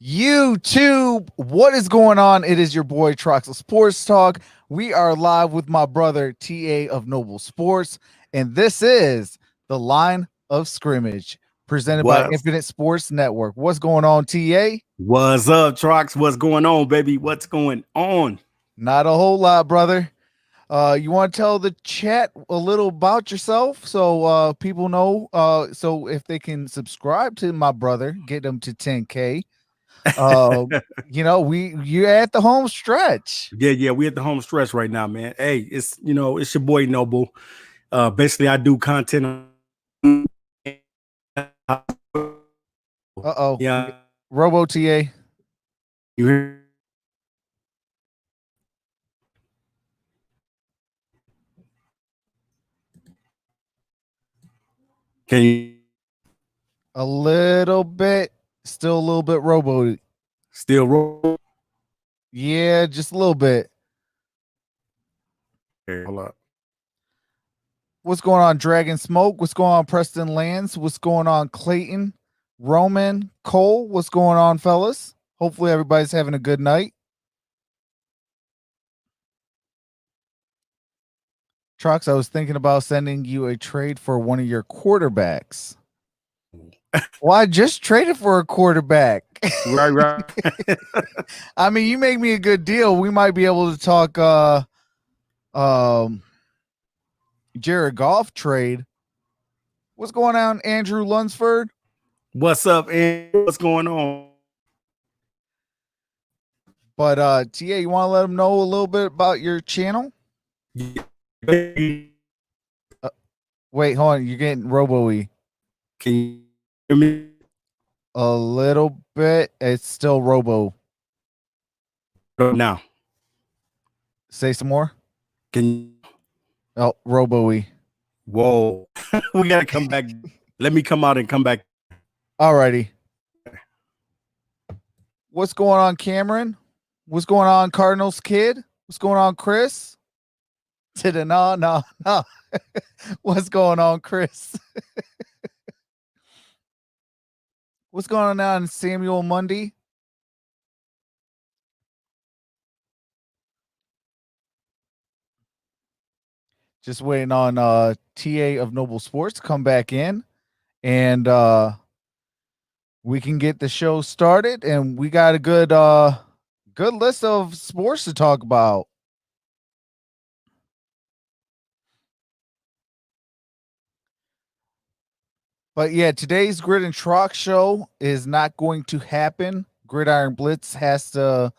YouTube, what is going on? It is your boy Troxel Sports Talk. We are live with my brother TA of Noble Sports, and this is the Line of Scrimmage presented by What's Infinite Sports Network. What's going on, TA? what's up, Trox? What's going on, baby? What's going on? Not a whole lot, brother. You want to tell the chat a little about yourself so people know, so if they can subscribe to my brother, get them to 10K. Uh, you're at the home stretch. Yeah, we at the home stretch right now, man. Hey, it's your boy Noble. Basically, I do content on Uh-oh. yeah. Robo TA. You hear? Can you A little bit. Still a little bit robo. still roll? Yeah, just a little bit. Okay, hold up. What's going on, Dragon Smoke? What's going on, Preston Lance? What's going on, Clayton? Roman? Cole? What's going on, fellas? Hopefully everybody's having a good night. Trox, I was thinking about sending you a trade for one of your quarterbacks. Well, I just traded for a quarterback. Right. I mean, you make me a good deal. We might be able to talk Jared Goff trade. What's going on, Andrew Lunsford? What's up, and what's going on? But TA, you want to let them know a little bit about your channel? Wait, hold on. You're getting robo-y. Can you hear me? A little bit. It's still robo. Now, Say some more. can you? Oh, robo-y. Whoa, we gotta come back. Let me come out and come back. Alrighty. What's going on, Cameron? What's going on, Cardinals kid? What's going on, Chris? No. What's going on, Chris? What's going on, Samuel Mundy? Just waiting on TA of Noble Sports to come back in, and we can get the show started. And we got a good list of sports to talk about. But yeah, today's Grid and Trox show is not going to happen. Gridiron Blitz has to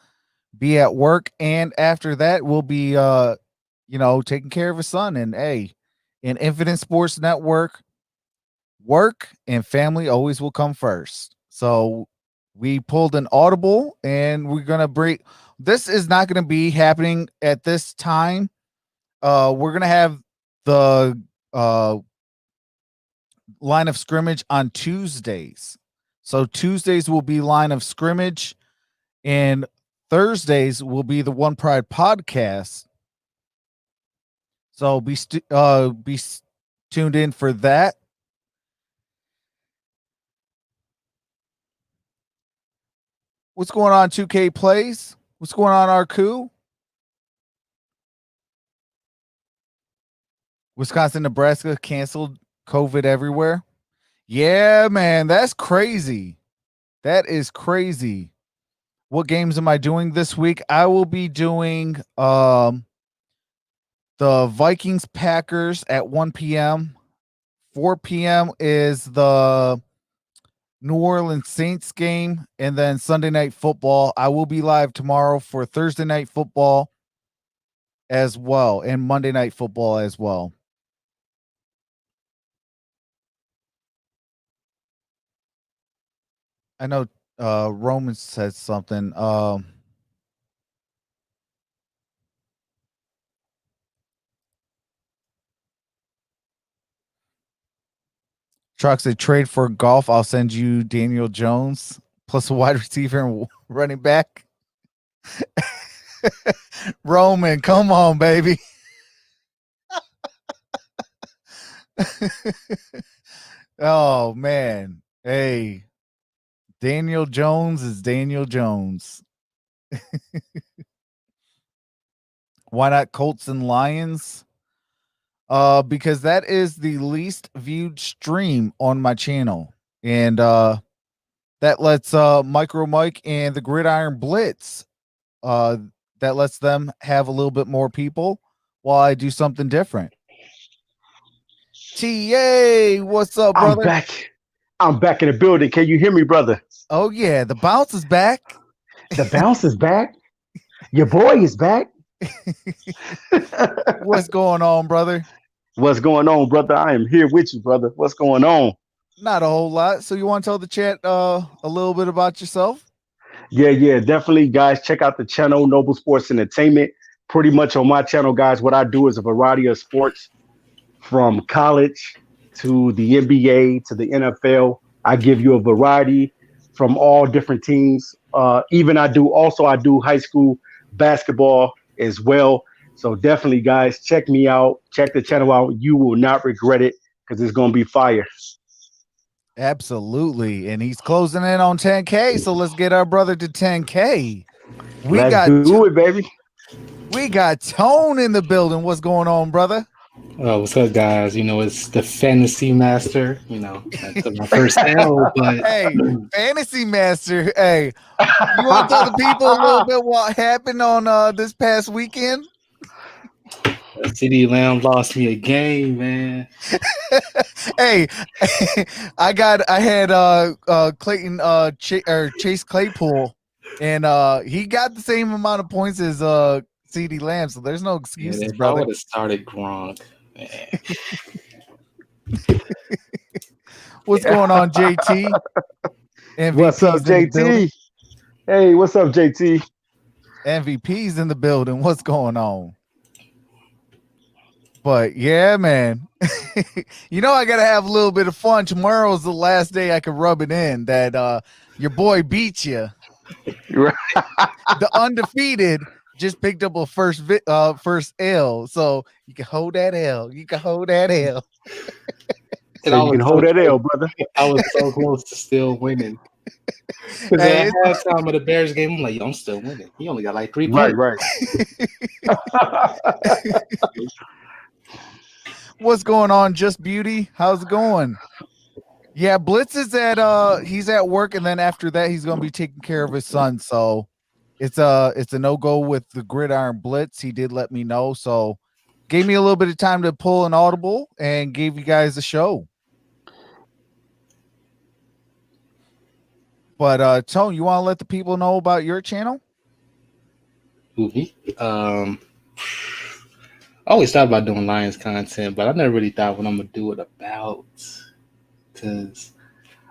be at work, and after that, we'll be taking care of his son. And hey, in Infinite Sports Network, work and family always will come first. So we pulled an audible, and we're gonna break. This is not gonna be happening at this time. We're gonna have the line of scrimmage on Tuesdays. So Tuesdays will be line of scrimmage, and Thursdays will be the One Pride podcast. So be tuned in for that. What's going on, 2K Plays? What's going on, Arku? Wisconsin, Nebraska canceled COVID everywhere. Yeah, man, that's crazy. That is crazy. What games am I doing this week? I will be doing the Vikings Packers at 1 p.m. 4 p.m. is the New Orleans Saints game, and then Sunday Night Football. I will be live tomorrow for Thursday Night Football as well, and Monday Night Football as well. I know Roman said something. Trucks, a trade for golf. I'll send you Daniel Jones plus a wide receiver and running back. Roman, come on, baby. Oh man. Hey, Daniel Jones is Daniel Jones. Why not Colts and Lions? Because that is the least viewed stream on my channel. And that lets MicroMike and the Gridiron Blitz, that lets them have a little bit more people while I do something different. TA, what's up, brother? I'm back in the building. Can you hear me, brother? Oh yeah, the bounce is back. The bounce is back. Your boy is back. What's going on, brother? What's going on, brother? I am here with you, brother. What's going on? Not a whole lot. So you want to tell the chat a little bit about yourself? Yeah, definitely, guys. Check out the channel, Noble Sports Entertainment. Pretty much on my channel, guys, what I do is a variety of sports from college to the NBA to the NFL. I give you a variety from all different teams. Even I do high school basketball as well. So definitely, guys, check me out. Check the channel out. You will not regret it because it's going to be fire. Absolutely. And he's closing in on 10K. So let's get our brother to 10K. Let's do it, baby. We got Tone in the building. What's going on, brother? What's up, guys? You know, it's the Fantasy Master. You know, that's my first L, but hey, Fantasy Master. Hey, you want to tell the people a little bit what happened on this past weekend? CD Lamb lost me a game, man. Hey, I had Clayton Chase Claypool, and he got the same amount of points as CD Lamb, so there's no excuses, brother. I would have started Gronk. What's going on, JT? MVP's what's up, JT? Hey, what's up, JT? MVP's in the building. What's going on? But yeah, man, you know, I got to have a little bit of fun. Tomorrow's the last day I can rub it in that your boy beat you. The undefeated just picked up a first L, so you can hold that L. You can hold that L. So you can hold that L, brother. I was so close to still winning. Because at halftime of the Bears game, I'm like, yo, I'm still winning. He only got like 3 points. Right. What's going on, Just Beauty? How's it going? Yeah, Blitz is he's at work, and then after that, he's gonna be taking care of his son. So it's a no-go with the Gridiron Blitz. He did let me know, so gave me a little bit of time to pull an audible and gave you guys a show. But Tone, you want to let the people know about your channel? I always thought about doing Lions content, but I never really thought what I'm gonna do it about. Because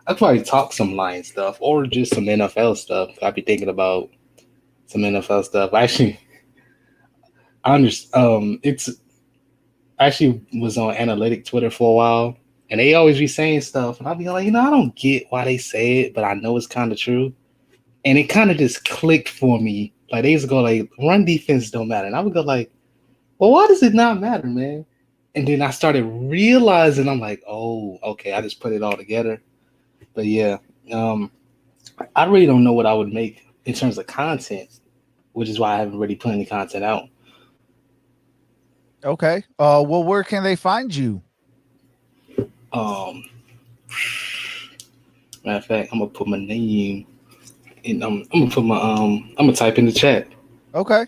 I'd probably talk some Lions stuff or just some NFL stuff. I'd be thinking about some NFL stuff. Actually, it's actually was on analytic Twitter for a while, and they always be saying stuff, and I'd be like, I don't get why they say it, but I know it's kind of true, and it kind of just clicked for me. Like they used to go like, run defense don't matter, and I would go like, well, why does it not matter, man? And then I started realizing, I'm like, oh, okay, I just put it all together. But yeah, I really don't know what I would make in terms of content, which is why I haven't really put any content out. Okay. Well, where can they find you? Matter of fact, I'm gonna put my name in. I'm gonna type in the chat. Okay.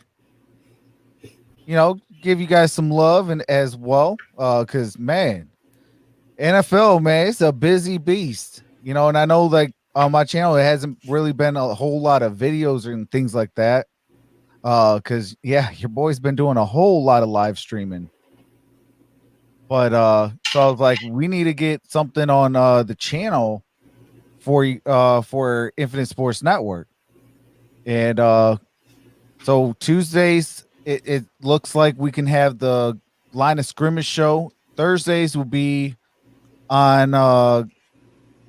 You know, give you guys some love and as well, because man, NFL, man, it's a busy beast. You know, and I know like on my channel, it hasn't really been a whole lot of videos and things like that. Because yeah, your boy's been doing a whole lot of live streaming. But so I was like, we need to get something on the channel for Infinite Sports Network. And so Tuesdays, it looks like we can have the Line of Scrimmage show. Thursdays will be on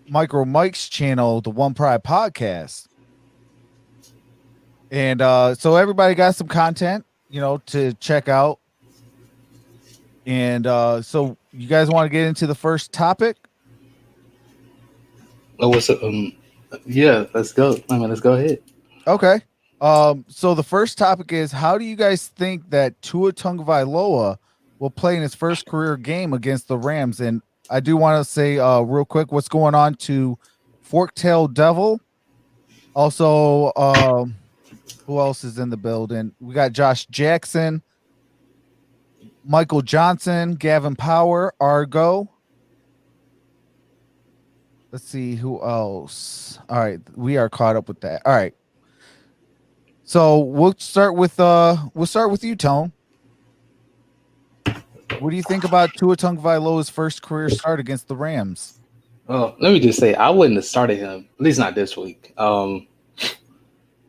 MicroMike's channel, the One Pride Podcast. And so everybody got some content, you know, to check out. And so you guys want to get into the first topic? Oh, what's up? Yeah, let's go. I mean, let's go ahead. Okay. So the first topic is, how do you guys think that Tua Tagovailoa will play in his first career game against the Rams? And I do want to say real quick what's going on to Forktail Devil. Also, who else is in the building? We got Josh Jackson, Michael Johnson, Gavin Power, Argo. Let's see who else. All right, we are caught up with that. All right. So we'll start with you, Tone. What do you think about Tua Tagovailoa's first career start against the Rams? Let me just say, I wouldn't have started him, at least not this week.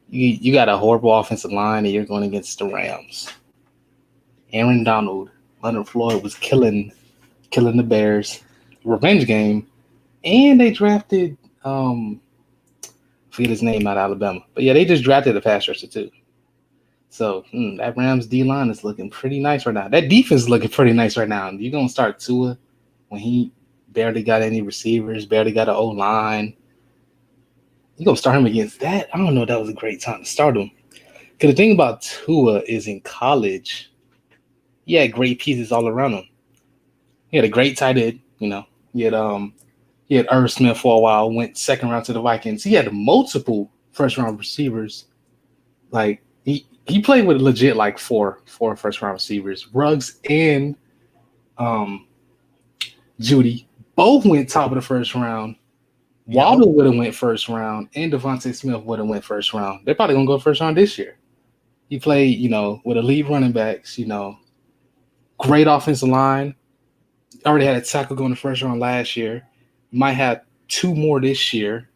You got a horrible offensive line, and you're going against the Rams. Aaron Donald, Leonard Floyd was killing the Bears. Revenge game, and they drafted forget his name out of Alabama, but yeah, they just drafted a pass rusher too. So that Rams D line is looking pretty nice right now. That defense is looking pretty nice right now. You're gonna start Tua when he barely got any receivers, barely got an O line. You're gonna start him against that? I don't know. That was a great time to start him. Because the thing about Tua is in college, he had great pieces all around him. He had a great tight end, you know. He had Irv Smith for a while, went second round to the Vikings. He had multiple first round receivers. Like he played with legit like four first round receivers. Ruggs and Judy both went top of the first round. Waddle would have went first round, and Devontae Smith would have went first round. They're probably gonna go first round this year. He played, with elite running backs, great offensive line. Already had a tackle going the first round last year. Might have two more this year.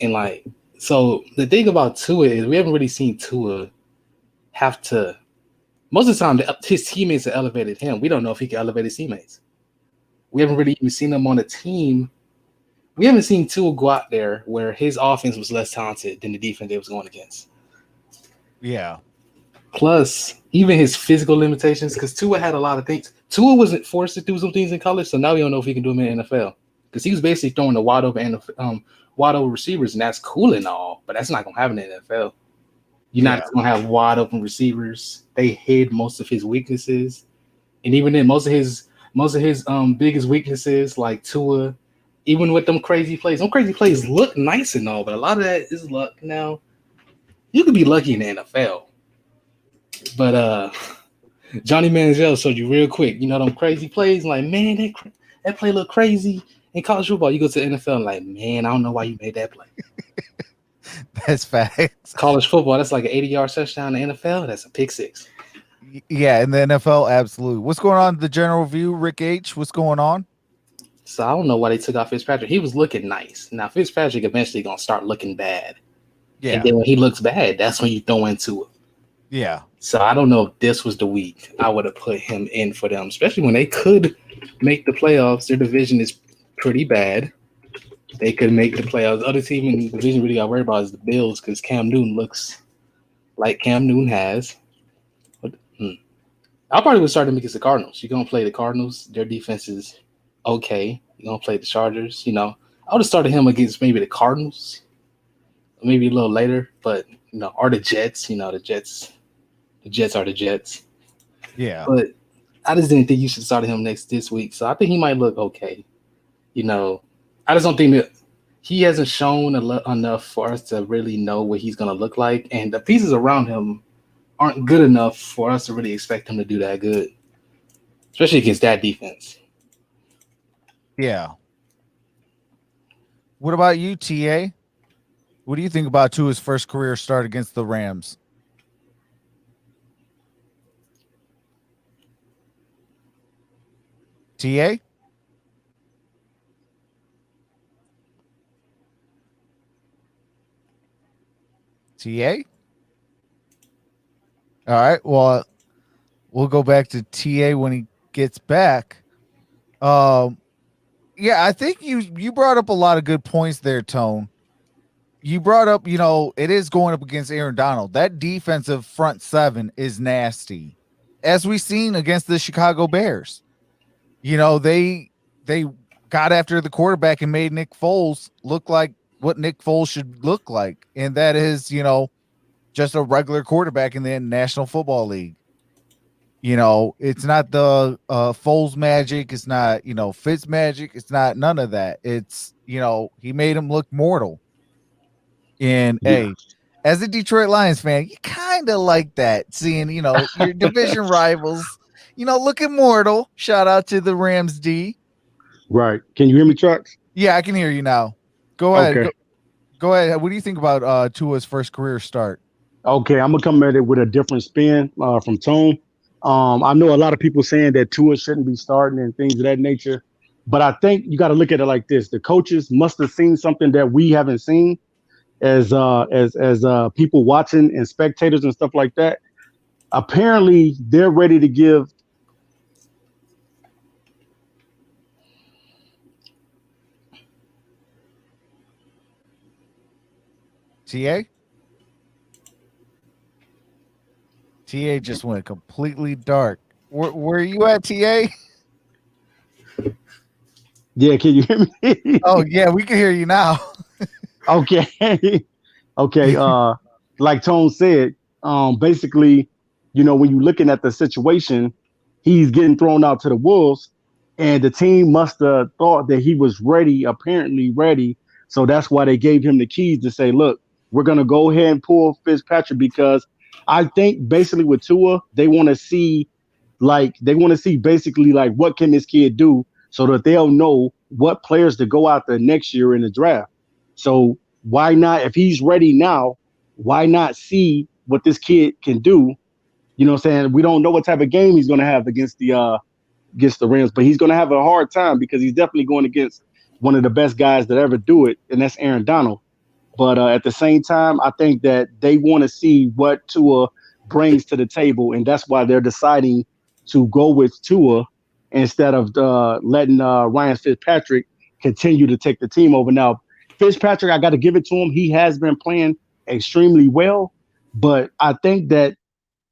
And so the thing about Tua is we haven't really seen Tua have to. Most of the time, his teammates have elevated him. We don't know if he can elevate his teammates. We haven't really even seen him on a team. We haven't seen Tua go out there where his offense was less talented than the defense they was going against. Yeah. Plus, even his physical limitations, because Tua had a lot of things. Tua wasn't forced to do some things in college, so now we don't know if he can do them in the NFL. Because he was basically throwing the wide open receivers, and that's cool and all, but that's not gonna happen in the NFL. You're not gonna have wide open receivers. They hid most of his weaknesses, and even then, most of his biggest weaknesses, like Tua, even with them crazy plays look nice and all, but a lot of that is luck. Now, you could be lucky in the NFL, but Johnny Manziel showed you real quick. Them crazy plays, like, man, that play look crazy. In college football, you go to the NFL and like, man, I don't know why you made that play. That's facts. College football, that's like an 80-yard touchdown. In the NFL, that's a pick six. Yeah, in the NFL, absolutely. What's going on in the general view, Rick H? What's going on? So I don't know why they took off Fitzpatrick. He was looking nice. Now Fitzpatrick eventually gonna start looking bad. Yeah. And then when he looks bad, that's when you throw into it. Yeah. So I don't know if this was the week I would have put him in for them, especially when they could make the playoffs. Their division is pretty bad. They could make the playoffs. The other team in the division really got worried about is the Bills because Cam Newton looks like Cam Newton has. But, I probably would start him against the Cardinals. You're going to play the Cardinals. Their defense is okay. You're going to play the Chargers. I would have started him against maybe the Cardinals, maybe a little later, but, or the Jets. The Jets are the Jets. Yeah. But I just didn't think you should start him this week. So I think he might look okay. I just don't think that he hasn't shown enough for us to really know what he's going to look like. And the pieces around him aren't good enough for us to really expect him to do that good, especially against that defense. Yeah. What about you, TA? What do you think about Tua's first career start against the Rams? TA? TA? All right. Well, we'll go back to TA when he gets back. Yeah, I think you brought up a lot of good points there, Tone. You brought up, it is going up against Aaron Donald. That defensive front seven is nasty, as we've seen against the Chicago Bears. They got after the quarterback and made Nick Foles look like what Nick Foles should look like, and that is, just a regular quarterback in the National Football League. It's not the Foles magic. It's not, Fitz magic. It's not none of that. It's, he made him look mortal. And hey, as a Detroit Lions fan, you kind of like that, seeing, your division rivals, looking mortal. Shout out to the Rams D. Right. Can you hear me, Trucks? Yeah, I can hear you now. Go ahead. Okay. Go ahead. What do you think about Tua's first career start? Okay, I'm gonna come at it with a different spin from Tone. I know a lot of people saying that Tua shouldn't be starting and things of that nature, but I think you got to look at it like this: the coaches must have seen something that we haven't seen, as people watching and spectators and stuff like that. Apparently, they're ready to give. TA just went completely dark. Where are you at, TA? Yeah, can you hear me? Oh yeah, we can hear you now. Okay. Okay. Like Tone said, basically, when you're looking at the situation, he's getting thrown out to the wolves, and the team must have thought that he was ready, apparently ready. So that's why they gave him the keys to say, look, we're gonna go ahead and pull Fitzpatrick, because I think basically with Tua, they want to see basically like what can this kid do, so that they'll know what players to go out there next year in the draft. So why not, if he's ready now, why not see what this kid can do? You know what I'm saying? We don't know what type of game he's going to have against the Rams, but he's going to have a hard time because he's definitely going against one of the best guys that ever do it, and that's Aaron Donald. But at the same time, I think that they want to see what Tua brings to the table, and that's why they're deciding to go with Tua instead of letting Ryan Fitzpatrick continue to take the team over. Now, Fitzpatrick, I got to give it to him. He has been playing extremely well, but I think that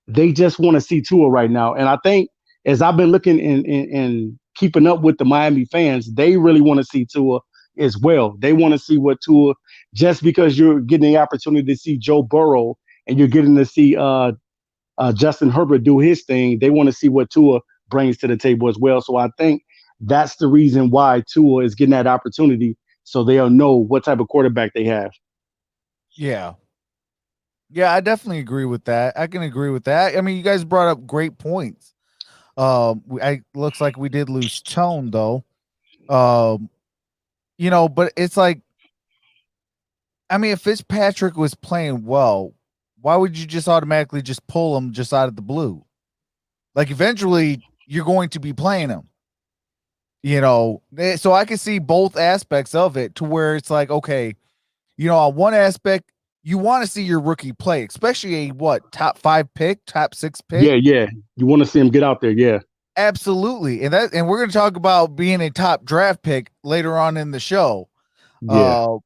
they just want to see Tua right now. And I think as I've been looking and keeping up with the Miami fans, they really want to see Tua as well. They want to see what Tua, just because you're getting the opportunity to see Joe Burrow and you're getting to see Justin Herbert do his thing, they want to see what Tua brings to the table as well. So I think that's the reason why Tua is getting that opportunity, so they'll know what type of quarterback they have. Yeah, I definitely agree with that. I can agree with that. I mean, you guys brought up great points. Looks like we did lose Tone though. But it's like, I mean, if Fitzpatrick was playing well, why would you just automatically just pull him just out of the blue? Like, eventually you're going to be playing him. So I can see both aspects of it, to where it's like, okay, on one aspect, you want to see your rookie play, especially a top 5 pick, top 6 pick. Yeah. You want to see him get out there. Yeah, absolutely. And we're going to talk about being a top draft pick later on in the show. Yeah.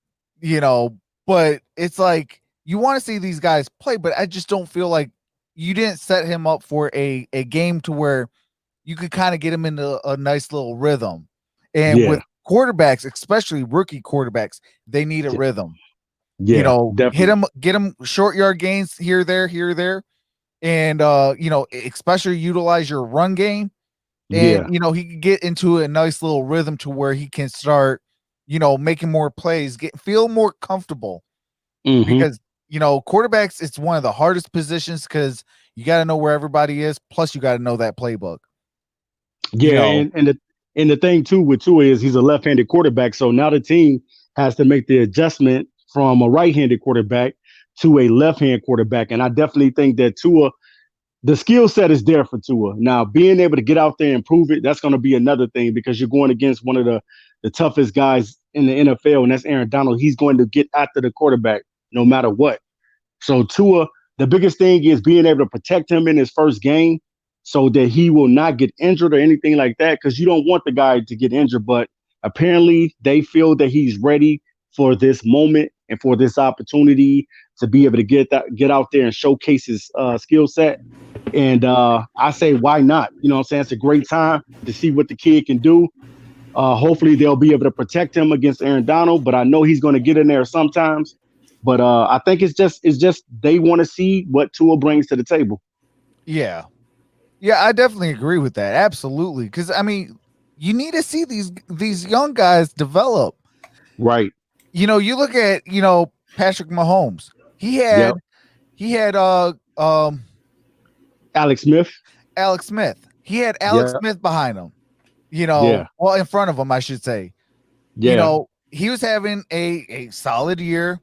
But it's like, you want to see these guys play, but I just don't feel like you didn't set him up for a game to where you could kind of get him into a nice little rhythm. And with quarterbacks, especially rookie quarterbacks, they need a rhythm. Yeah, definitely. Get him short yard gains here, there. And, especially utilize your run game. And, he can get into a nice little rhythm to where he can start, making more plays, feel more comfortable. Mm-hmm. Because, quarterbacks, it's one of the hardest positions, because you got to know where everybody is. Plus, you got to know that playbook. Yeah, and the thing too with Tua is he's a left-handed quarterback, so now the team has to make the adjustment from a right-handed quarterback to a left-hand quarterback, and I definitely think that Tua, the skill set is there for Tua. Now, being able to get out there and prove it, that's going to be another thing, because you're going against one of the toughest guys in the NFL, and that's Aaron Donald. He's going to get after the quarterback no matter what. So Tua, the biggest thing is being able to protect him in his first game, so that he will not get injured or anything like that, because you don't want the guy to get injured. But apparently they feel that he's ready for this moment and for this opportunity to be able to get out there and showcase his skill set. And I say, why not? You know what I'm saying? It's a great time to see what the kid can do. Hopefully they'll be able to protect him against Aaron Donald, but I know he's going to get in there sometimes. But I think it's just they want to see what Tua brings to the table. Yeah. Yeah, I definitely agree with that. Absolutely. Because I mean, you need to see these young guys develop. Right. You know, you look at, Patrick Mahomes. He had Alex Smith. He had Alex Smith behind him. Well, in front of him, I should say. Yeah. He was having a solid year,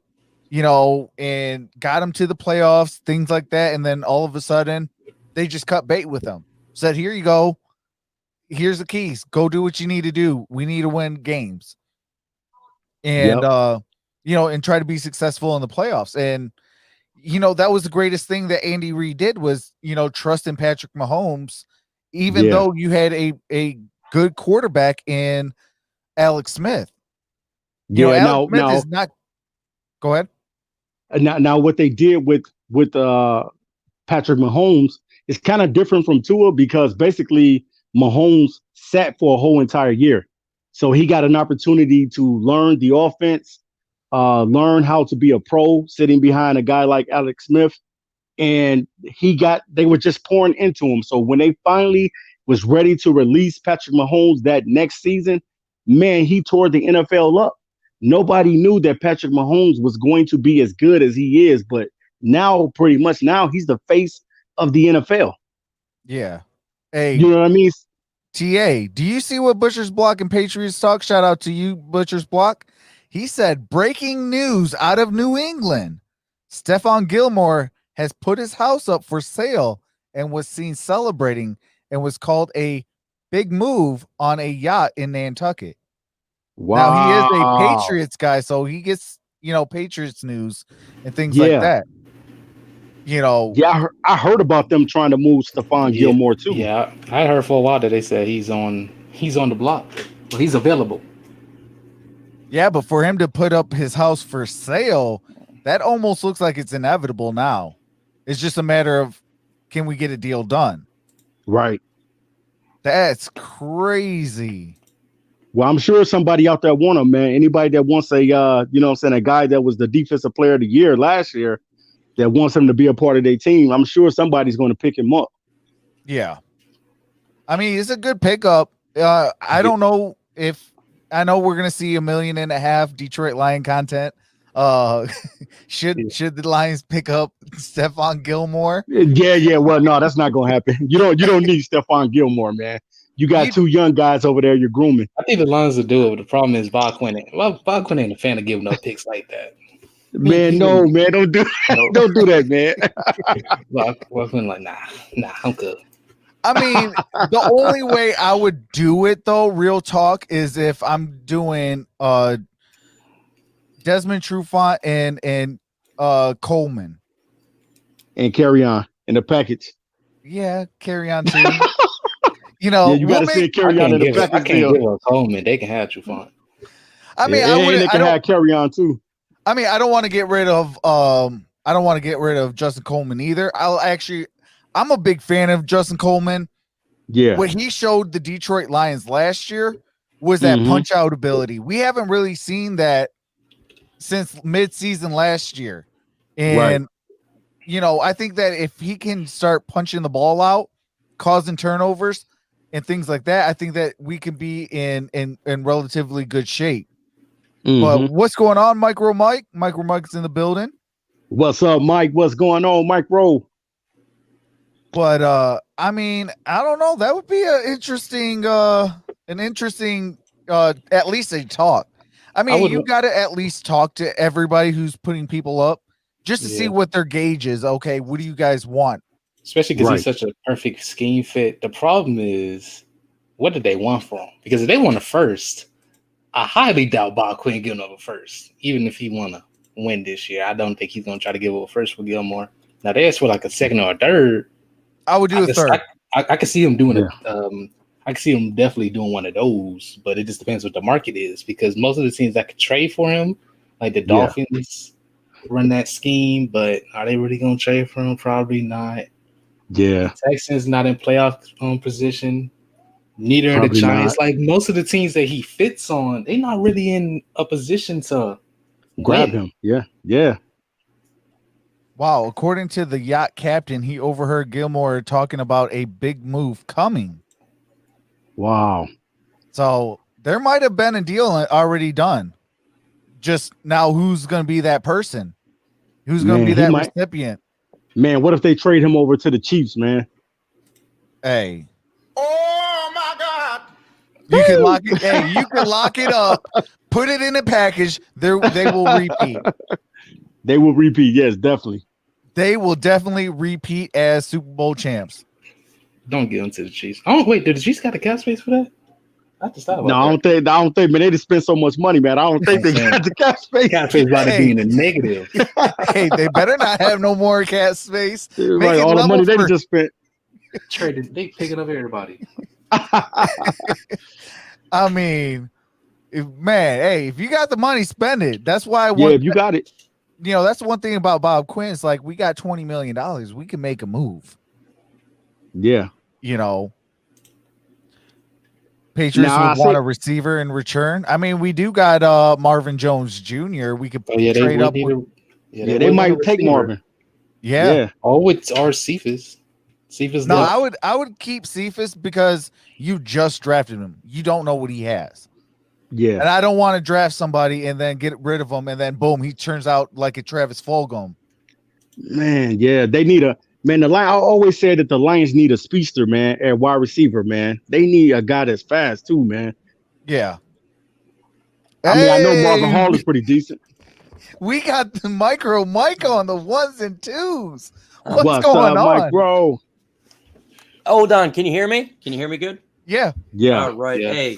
and got him to the playoffs, things like that. And then all of a sudden, they just cut bait with him. Said, here you go. Here's the keys. Go do what you need to do. We need to win games. And, and try to be successful in the playoffs. And, that was the greatest thing that Andy Reid did was, trust in Patrick Mahomes, even though you had a good quarterback in Alex Smith. Alex Smith is not. Go ahead. Now what they did with Patrick Mahomes is kind of different from Tua because basically Mahomes sat for a whole entire year. So he got an opportunity to learn the offense, learn how to be a pro sitting behind a guy like Alex Smith. And they were just pouring into him. So when they finally was ready to release Patrick Mahomes that next season, man, he tore the NFL up. Nobody knew that Patrick Mahomes was going to be as good as he is, but now pretty much now he's the face of the NFL. Yeah. Hey, you know what I mean? TA, do you see what Butcher's Block and Patriots Talk? Shout out to you, Butcher's Block. He said, breaking news out of New England. Stephon Gilmore has put his house up for sale and was seen celebrating and was called a big move on a yacht in Nantucket. Wow. Now he is a Patriots guy, so he gets, Patriots news and things like that. Yeah, I heard about them trying to move Stephon Gilmore too. Yeah, I heard for a while that they said he's on the block. Well, he's available. Yeah, but for him to put up his house for sale, that almost looks like it's inevitable now. It's just a matter of, can we get a deal done? Right. That's crazy. Well, I'm sure somebody out there want him, man. Anybody that wants a guy that was the defensive player of the year last year that wants him to be a part of their team, I'm sure somebody's going to pick him up. Yeah. I mean, it's a good pickup. I don't know I know we're going to see $1.5 million Detroit Lion content. Should the Lions pick up Stephon Gilmore? Yeah. Well, no, that's not going to happen. You don't need Stephon Gilmore, man. You got two young guys over there you're grooming. I think the Lions will do it, but the problem is Bob Quinn ain't a fan of giving up picks like that. Man, no, man, don't do that, man. Bob Quinn like, nah, I'm good. I mean, the only way I would do it though, real talk, is if I'm doing Desmond Trufant and Coleman. And carry on in the package. Yeah, carry on too. You got to see carry on in the package. I can't give a Coleman. They can have Trufant. I mean, they can have carry on too. I mean, I don't want to get rid of Justin Coleman either. I'm a big fan of Justin Coleman. Yeah. What he showed the Detroit Lions last year was that punch out ability. We haven't really seen that since midseason last year. And I think that if he can start punching the ball out, causing turnovers and things like that, I think that we can be in relatively good shape. But what's going on, MicroMike? MicroMike's in the building. What's up, Mike? What's going on, Micro? But I mean, I don't know. That would be an interesting at least a talk. I mean, you got to at least talk to everybody who's putting people up just to see what their gauge is. Okay, what do you guys want? Especially because he's such a perfect scheme fit. The problem is, what did they want from him? Because if they want a first, I highly doubt Bob Quinn giving up a first, even if he want to win this year. I don't think he's going to try to give up a first for Gilmore. Now, they asked for like a second or a third. I would do a third. I could see him doing it. I could see him definitely doing one of those, but it just depends what the market is, because most of the teams that could trade for him, like the Dolphins, run that scheme, but are they really going to trade for him? Probably not. Yeah. The Texans not in playoff position. Neither are the Probably Giants. not. Like most of the teams that he fits on, they're not really in a position to Grab win. him. Yeah. Yeah. Wow, according to the yacht captain, he overheard Gilmore talking about a big move coming. Wow. So there might have been a deal already done. Just now, who's going to be that person? Who's going to Man, be he that might. recipient? Man, what if they trade him over to the Chiefs, man? Hey, Oh my God! you can lock it. Hey, you can lock it up. Put it in a package. They will repeat. They will repeat. Yes, definitely. They will definitely repeat as Super Bowl champs. Don't get into the Chiefs. Oh wait, did the Chiefs got the cap space for that? I just thought about No, I don't think, man. They just spent so much money, man. I don't think they got the cap space. Cap space about to be in the negative. Hey, they better not have no more cap space. Right, all the money they just spent. Traded, they picking up everybody. I mean, if you got the money, spend it. That's why. Yeah, if you got it. You know, that's one thing about Bob Quinn. It's like, we got $20 million. We can make a move. Yeah. You know, Patriots would want a receiver in return. I mean, we do got Marvin Jones Jr. We could trade up. They might take Marvin. Yeah. Oh, it's our Cephas. Cephas. No, I would keep Cephas because you just drafted him. You don't know what he has. Yeah. And I don't want to draft somebody and then get rid of him and then boom, he turns out like a Travis Fulgham. Man, yeah, they need a man. I always said that the Lions need a speedster, man, at wide receiver, man. They need a guy that's fast too, man. Yeah. I mean, I know Marvin Hall is pretty decent. We got the MicroMike on the ones and twos. What's up, going on, Mike, bro? Hold on, can you hear me? Can you hear me good? Yeah. Yeah. All right. Yeah.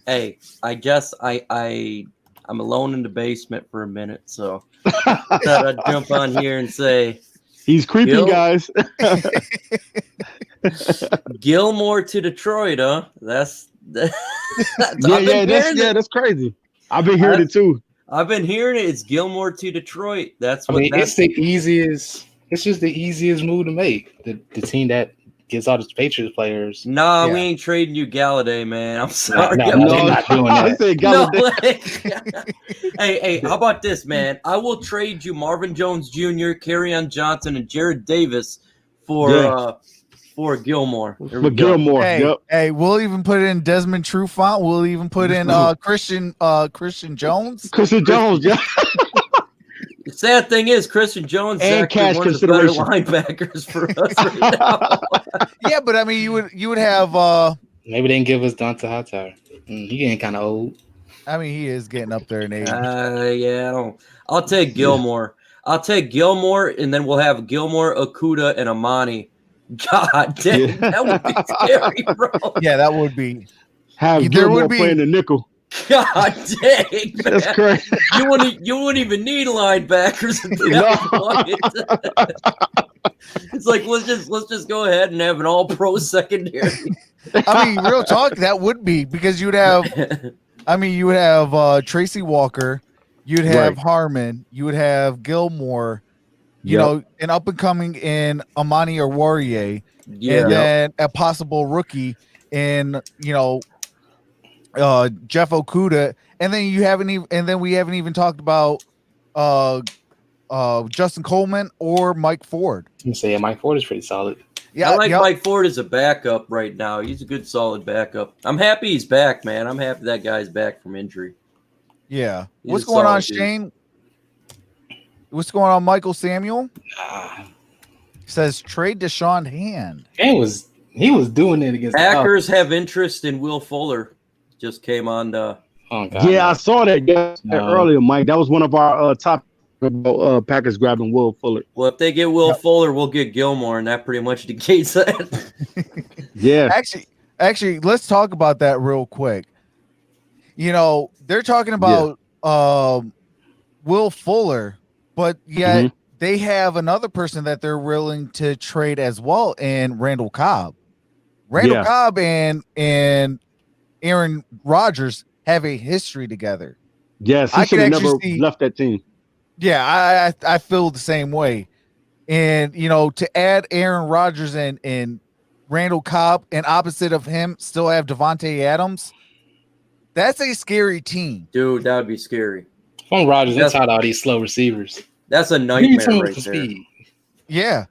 Hey, I guess I'm alone in the basement for a minute, so I thought I'd jump on here and say he's creeping, guys. Gilmore to Detroit, huh? That's that's crazy. I've been hearing it too. I've been hearing it. It's Gilmore to Detroit. That's what it's the easiest. It's just the easiest move to make. The team that gets all the Patriots players. Nah, we ain't trading you Galladay, man. I'm sorry. No, they're not doing that. Hey, how about this, man? I will trade you Marvin Jones Jr., Kerryon Johnson, and Jared Davis for Gilmore. For Gilmore. Hey, we'll even put in Desmond Trufant. We'll even put in Christian Jones. Christian Jones, yeah. The sad thing is, Christian Jones and is cash one of the better linebackers for us right now. Yeah, but I mean, you would have. Maybe they can give us Dante Hightower. He getting kind of old. I mean, he is getting up there in age. I'll take Gilmore. I'll take Gilmore, and then we'll have Gilmore, Okudah, and Amani. God damn, that would be scary, bro. Yeah, that would be. Have Gilmore playing the nickel. God dang, man. That's crazy. You wouldn't even need linebackers. It's like let's just go ahead and have an all-pro secondary. I mean, real talk, that would be because you would have. I mean, you would have Tracy Walker, you'd have Harmon, you would have Gilmore, you know, an up and coming in Amani or Warrior, and then a possible rookie in Jeff Okudah, and then we haven't even talked about Justin Coleman or Mike Ford. I'm saying Mike Ford is pretty solid. Yeah, I like Mike Ford as a backup right now. He's a good, solid backup. I'm happy he's back, man. I'm happy that guy's back from injury. Yeah. What's going on, Shane? What's going on, Michael Samuel? Says trade Deshaun Hand. He was doing it against Packers have interest in Will Fuller. Just came on the. Oh, God, I saw that earlier, Mike. That was one of our top Packers grabbing Will Fuller. Well, if they get Will Fuller, we'll get Gilmore, and that pretty much negates that. Yeah. Actually, let's talk about that real quick. You know, they're talking about Will Fuller, but yet they have another person that they're willing to trade as well in Randall Cobb. Randall Cobb and Aaron Rodgers have a history together. Yes, he should have never left that team. Yeah, I feel the same way. And to add Aaron Rodgers and Randall Cobb, and opposite of him still have Devontae Adams. That's a scary team. Dude, that would be scary. From Rodgers, that's how all these slow receivers. That's a Give me nightmare someone right for there. speed. Yeah.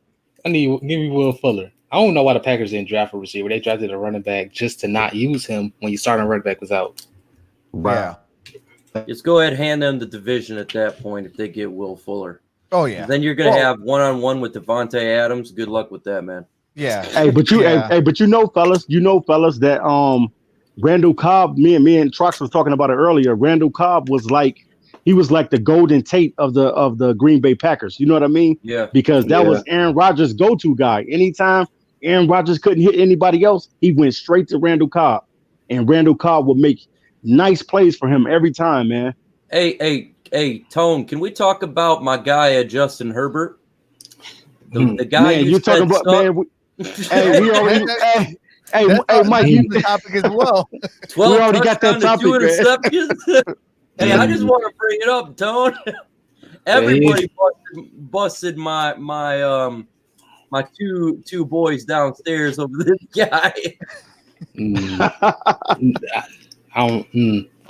Give me Will Fuller. I don't know why the Packers didn't draft a receiver. They drafted a running back just to not use him when your starting running back was out. Yeah. Just go ahead and hand them the division at that point if they get Will Fuller. Oh, yeah. Then you're going to have one-on-one with Devontae Adams. Good luck with that, man. Yeah. Hey, but you know, fellas, that Randall Cobb, me and Trox was talking about it earlier. Randall Cobb was like the Golden Tate of the Green Bay Packers. You know what I mean? Yeah. Because that was Aaron Rodgers' go-to guy. Anytime Aaron Rodgers couldn't hit anybody else, he went straight to Randall Cobb, and Randall Cobb would make nice plays for him every time, man. Hey, Tone, can we talk about my guy, Justin Herbert? The guy man, you're talking about, man. We already. Hey, Mike, the topic as well. We already got that topic, man. Hey, I just want to bring it up, Tone. Everybody busted my two boys downstairs over this guy. I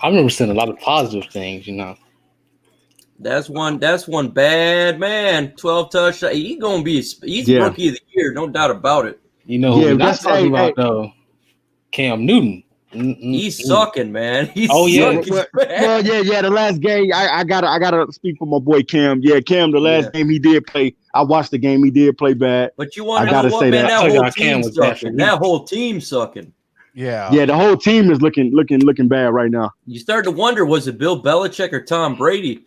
remember seeing a lot of positive things, you know. That's one bad man. 12 touchdowns. He's rookie of the year, no doubt about it. You know who we're not talking about though? Cam Newton. He's sucking, man. Well, the last game I gotta speak for my boy Cam. Yeah, Cam, the last game he did play. I watched the game, he did play bad. But you want to know what, man? That whole team's sucking. That whole team's sucking. Yeah. Yeah, the whole team is looking bad right now. You start to wonder, was it Bill Belichick or Tom Brady?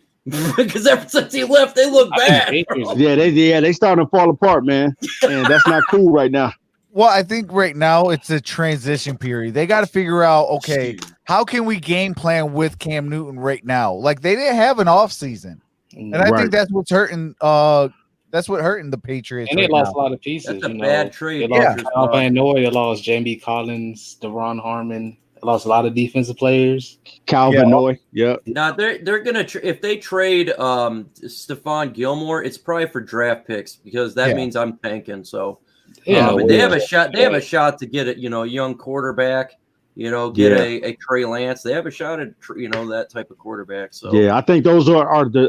Because ever since he left, they look bad. Yeah, they starting to fall apart, man. And that's not cool right now. Well, I think right now it's a transition period. They got to figure out, okay, how can we game plan with Cam Newton right now? Like they didn't have an off season, and I think that's what's hurting. That's what hurting the Patriots. And they lost a lot of pieces. That's a bad trade. They lost Kyle Van Noy, they lost Jamie Collins, Derrn Harmon. They lost a lot of defensive players. Calvin Noy. Yeah. Now they're gonna if they trade Stephon Gilmore, it's probably for draft picks because that means I'm tanking. So but they have a shot. They have a shot to get a young quarterback. Get a Trey Lance. They have a shot at that type of quarterback. So yeah, I think those are the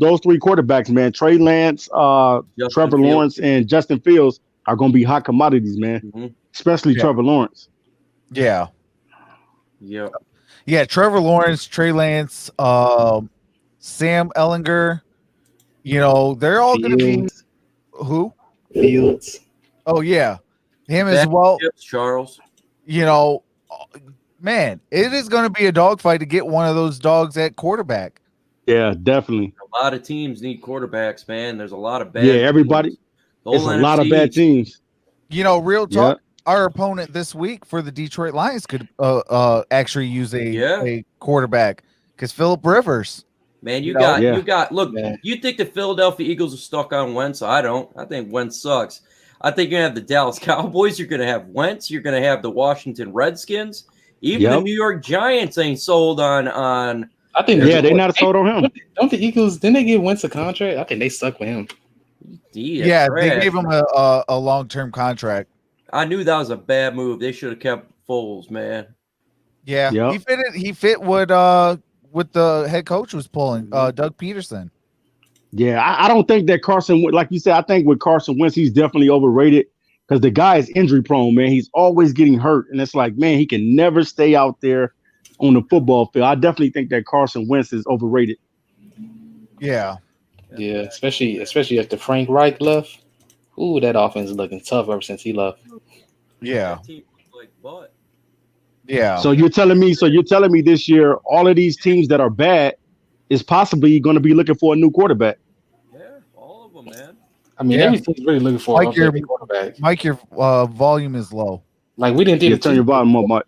those three quarterbacks, man. Trey Lance, Trevor Lawrence, and Justin Fields are going to be hot commodities, man. Mm-hmm. Especially Trevor Lawrence. Yeah. Yeah. Yeah. Trevor Lawrence, Trey Lance, Sam Ellinger. They're all going to be who? Fields. Oh yeah, him as well. Charles. Man, it is going to be a dogfight to get one of those dogs at quarterback. Yeah, definitely. A lot of teams need quarterbacks, man. There's a lot of bad. Yeah, everybody. It's a lot of bad teams. Real talk. Our opponent this week for the Detroit Lions could actually use a quarterback because Phillip Rivers. Man, you got. Look, you think the Philadelphia Eagles are stuck on Wentz? I don't. I think Wentz sucks. I think you're going to have the Dallas Cowboys. You're going to have Wentz. You're going to have the Washington Redskins. Even the New York Giants ain't sold on. I think they're not sold on him. Don't the Eagles? Didn't they give Wentz a contract? I think they stuck with him. Yeah, they gave him a long-term contract. I knew that was a bad move. They should have kept Foles, man. Yeah, he fit what the head coach was pulling, Doug Peterson. Yeah, I don't think that Carson, like you said, I think with Carson Wentz, he's definitely overrated because the guy is injury prone, man. He's always getting hurt. And it's like, man, he can never stay out there on the football field. I definitely think that Carson Wentz is overrated. Yeah. Yeah, especially after Frank Reich left. Ooh, that offense is looking tough ever since he left. Yeah. Yeah. So you're telling me this year, all of these teams that are bad is possibly going to be looking for a new quarterback. Yeah, all of them, man. I mean, every team's really looking for a quarterback. Mike, your volume is low. Like we didn't think turn your volume up, Mike.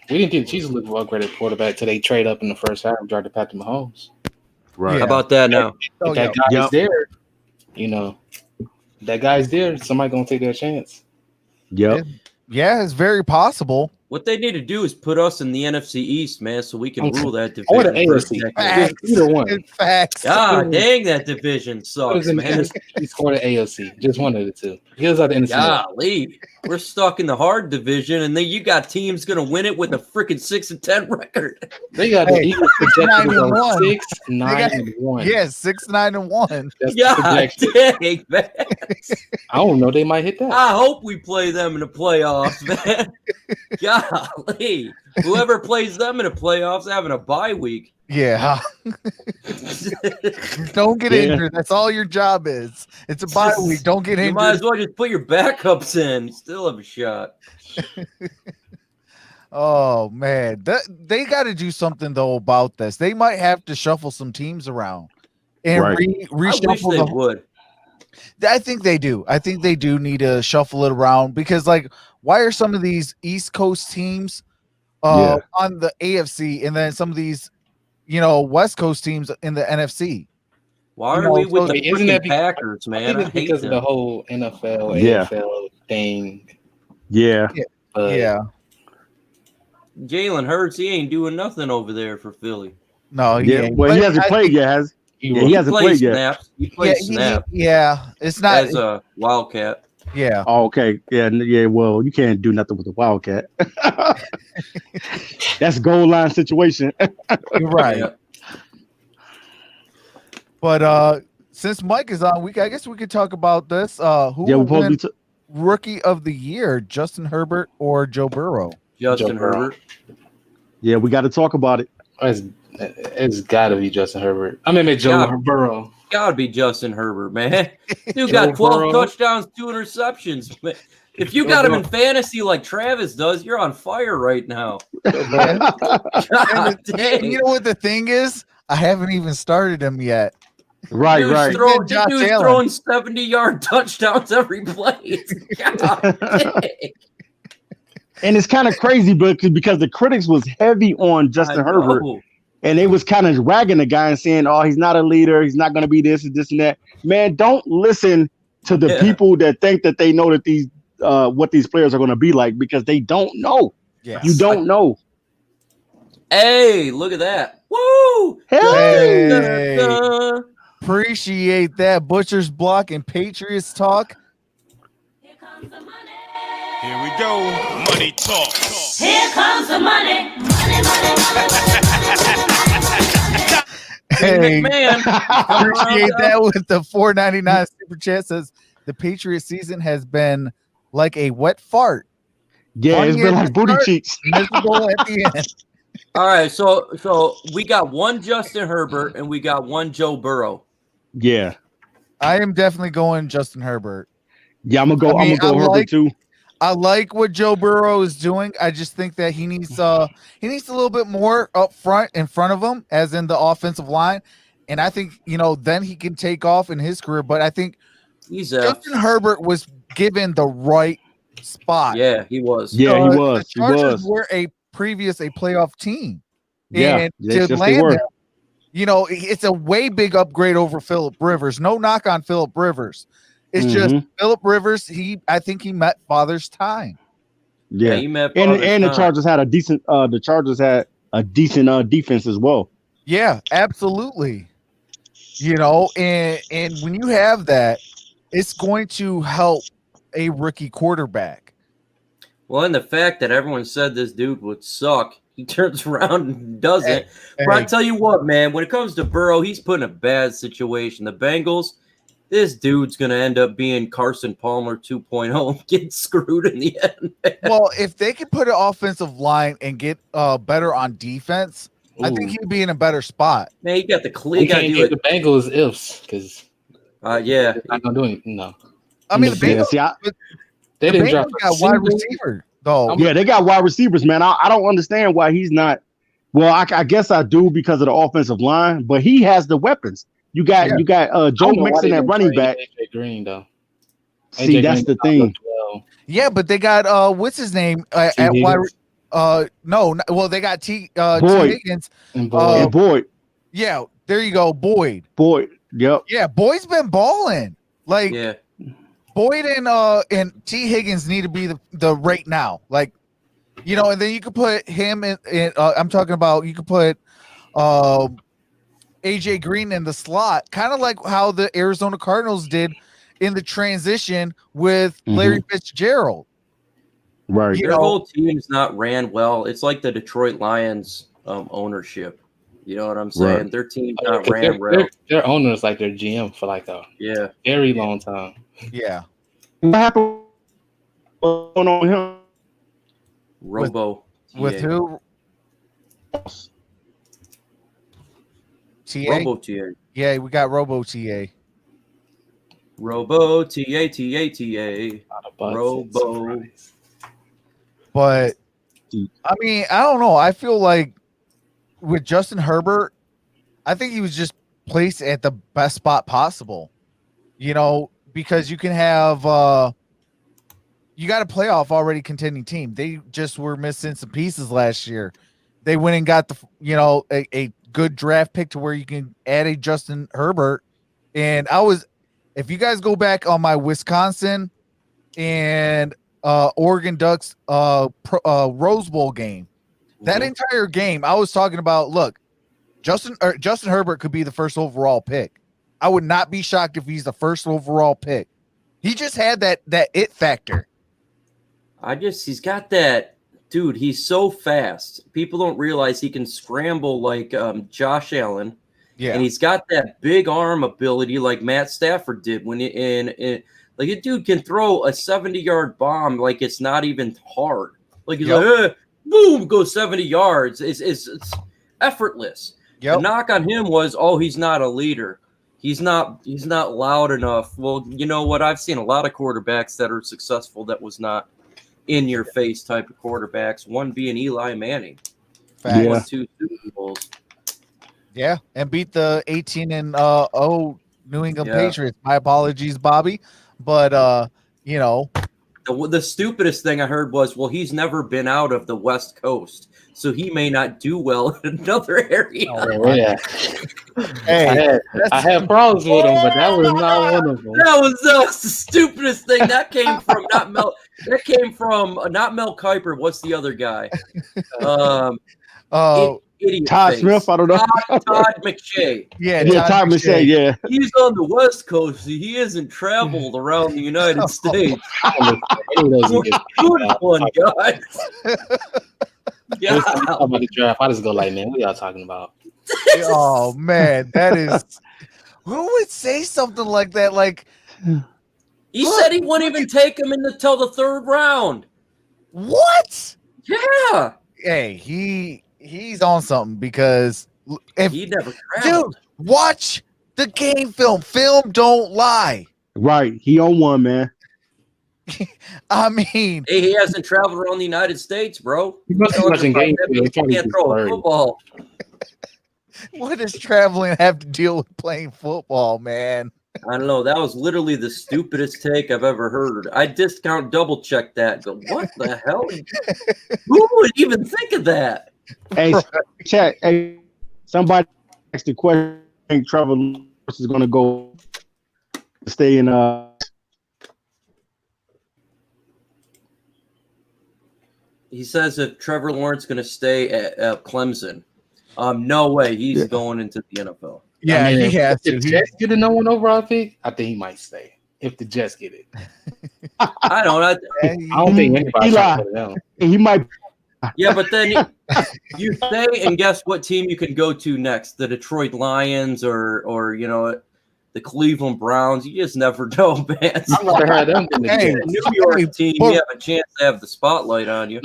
We didn't think the Chiefs were looking for a upgraded quarterback till they trade up in the first half and tried to Patrick Mahomes. Right. How about that now? If that guy's there, that guy's there. Somebody gonna take that chance. Yep. Yeah, it's very possible. What they need to do is put us in the NFC East, man, so we can rule that Or the division. AFC. Facts. Either one. Facts. God dang, that division It was sucks, in the man. NFC or the AFC. Just one of the two. He was at the NFC. Golly, we're stuck in the hard division, and then you got teams gonna win it with a freaking 6-10 record. They got the Eagles projected 9-1. 6-9-1. Yeah, 6-9-1. That's the God projection. dang, man. I don't know. They might hit that. I hope we play them in the playoffs, man. Golly, whoever plays them in the playoffs having a bye week. Yeah. Don't get injured. That's all your job is. It's a bye week. Don't get You injured. might as well just put your backups in. You still have a shot. Oh man, they got to do something though about this. They might have to shuffle some teams around and Right. I wish reshuffle they the. would. I think they do. I think they do need to shuffle it around because, like, why are some of these East Coast teams on the AFC and then some of these, West Coast teams in the NFC? Why are we with so the isn't that freaking Packers, I man? think I it's hate because of the them. whole NFL, Yeah. AFL thing. Yeah. But Yeah. Jalen Hurts, he ain't doing nothing over there for Philly. No. Yeah. ain't. Well, he But hasn't I played think- yet, has he Yeah, he hasn't plays played yet. snaps. He plays snap Yeah. It's not. as a Wildcat. Yeah. Oh, okay. Yeah. Well, you can't do nothing with the Wildcat. That's goal line situation. You're right. Yeah. But since Mike is on, I guess we could talk about this. Who Yeah, will we're supposed win to be. Rookie of the Year, Justin Herbert or Joe Burrow? Justin Joe Burrow. Herbert. Yeah, we got to talk about it. it's got to be Justin Herbert. I mean, Joe Yeah. Burrow. Gotta be Justin Herbert, man. Dude Joe got 12 Burrow. touchdowns, 2 interceptions. Man, if you got him in fantasy like Travis does, you're on fire right now. God dang. You know what the thing is? I haven't even started him yet. Right, Dude's right. This Josh dude's Allen. throwing 70-yard touchdowns every play. God dang. And it's kind of crazy, but because the critics was heavy on Justin I Herbert, know. and they was kind of ragging the guy and saying, "Oh, he's not a leader. He's not going to be this and this and that." Man, don't listen to the Yeah. people that think that they know that these what these players are going to be like because they don't know. Yeah. You don't know. Hey, look at that. Woo! Hey. Hey. Da-da-da. Appreciate that. Butcher's Block and Patriots Talk. Here we go. Money talk. Here comes the money. Money, money, Hey, McMahon. appreciate that with the $4.99 super chat. Says the Patriot season has been like a wet fart. Yeah, it's Funny been at like the booty start, cheeks. miserable at the end. All right, so we got one Justin Herbert and we got one Joe Burrow. Yeah, I am definitely going Justin Herbert. yeah. I'm gonna go. I mean, I'm gonna go I Herbert like- too. I like what Joe Burrow is doing. I just think that he needs a little bit more up front in front of him, as in the offensive line. And I think, then he can take off in his career. But I think He's Justin Herbert was given the right spot. yeah, he was. Yeah, he was. The He Chargers was. were a playoff team. Yeah, And yes, to yes, they land were. him, it's a way big upgrade over Phillip Rivers. No knock on Phillip Rivers. It's just Phillip Rivers. I think he met father's time. Yeah, he met and Father's the time. Chargers had a decent. The Chargers had a decent defense as well. Yeah, absolutely. And when you have that, it's going to help a rookie quarterback. Well, and the fact that everyone said this dude would suck, he turns around and doesn't. But I tell you what, man, when it comes to Burrow, he's put in a bad situation. The Bengals, this dude's going to end up being Carson Palmer 2.0 and get screwed in the end. Man. Well, if they could put an offensive line and get better on defense, I think he'd be in a better spot. Man, you got the We got to can't do give it. the Bengals ifs because Yeah. they're not gonna do anything. No, I mean, the Yeah, Bengals, see, they the didn't Bengals drop a got wide single- receiver, though. yeah, they got wide receivers, man. I don't understand why he's not. Well, I guess I do because of the offensive line, but he has the weapons. You got Yeah. Joe I don't know why Mixon they at didn't running trade back. AJ Green though. See, AJ that's Green the thing. looked well. Yeah, but they got what's his name at Higgins. wide. Well, they got T Boyd. Higgins. And And Boyd, Yeah, there you go, Boyd. yep. Yeah, Boyd's been balling. Like Yeah. Boyd and T Higgins need to be the rate now. Like You know, and then you could put him in I'm talking about you could put AJ Green in the slot, kind of like how the Arizona Cardinals did in the transition with Larry Fitzgerald. Right. Their whole team's not ran well. It's like the Detroit Lions ownership. You know what I'm saying? Right. Their team's not ran well. Their owner is like their GM for like a very long time. Yeah. What happened? What's going on with him? Robo. With who? TA? Robo TA. Yeah, we got Robo TA. Robo TA. Robo. But I mean, I don't know. I feel like with Justin Herbert, I think he was just placed at the best spot possible. You know, because you can have you got a playoff already contending team. They just were missing some pieces last year. They went and got a good draft pick to where you can add a Justin Herbert. And if you guys go back on my Wisconsin and Oregon Ducks Rose Bowl game, that entire game, I was talking about, look, Justin Herbert could be the first overall pick. I would not be shocked if he's the first overall pick. He just had that it factor. He's got that, dude. He's so fast. People don't realize he can scramble like Josh Allen. Yeah. And he's got that big arm ability like Matt Stafford did when like a dude can throw a 70-yard bomb like it's not even hard. Like he's like, boom, goes 70 yards. It's effortless. The knock on him was, he's not a leader. He's not loud enough. Well, you know what? I've seen a lot of quarterbacks that are successful that was not in your face type of quarterbacks. One being Eli Manning. Won 2 Super Bowls. Yeah, and beat the 18-0 New England Patriots. My apologies, Bobby, but you know, the stupidest thing I heard was, well, he's never been out of the West Coast, so he may not do well in another area. Oh, yeah. Hey, I had problems with him, but that was not one of them. That was the stupidest thing. That came from not Mel Kiper. What's the other guy? Idiot Todd face. Smith, I don't know. Todd McShay. Yeah, Todd McShay, yeah. He's on the West Coast. He hasn't traveled around the United States. Good one, guys. Yeah. About the draft, I just go like, man, what y'all talking about? Oh man, that is who would say something like that? Like he said he wouldn't even take him until the 3rd round. What? Yeah. Hey, he's on something because if he never traveled. Dude, watch the game film. Film don't lie. Right. He on one, man. I mean, hey, he hasn't traveled around the United States, bro. He must be watching game film. He can't throw a football. What does traveling have to deal with playing football, man? I don't know. That was literally the stupidest take I've ever heard. I double checked that. Go, what the hell? Who would even think of that? Hey, chat. Hey, somebody asked the question. I think Trevor Lawrence is going to go stay in. He says if Trevor Lawrence is going to stay at Clemson, no way he's going into the NFL. Yeah, I mean, he has to. If the Jets get a no one overall pick, I think he might stay. If the Jets get it, I don't think anybody put it down. He might. Yeah, but then you stay, and guess what team you can go to next? The Detroit Lions or you know, the Cleveland Browns. You just never know, man. I've never heard them. Hey, New York team, you have a chance to have the spotlight on you.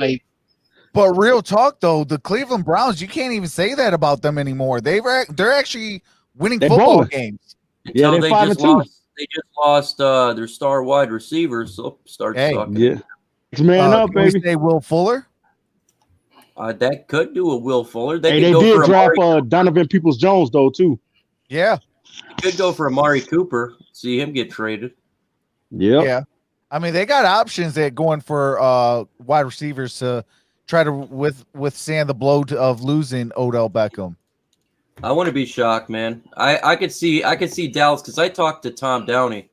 But real talk, though, the Cleveland Browns, you can't even say that about them anymore. They're actually winning football games. Yeah, they're 5-2. They just lost their star wide receiver, so start sucking. Yeah, man up, baby. Say Will Fuller. That could do a Will Fuller. They did draft Donovan Peoples-Jones though too. Yeah, they could go for Amari Cooper. See him get traded. Yeah. I mean, they got options at going for wide receivers to try to withstand the blow of losing Odell Beckham. I want to be shocked, man. I could see Dallas because I talked to Tom Downey,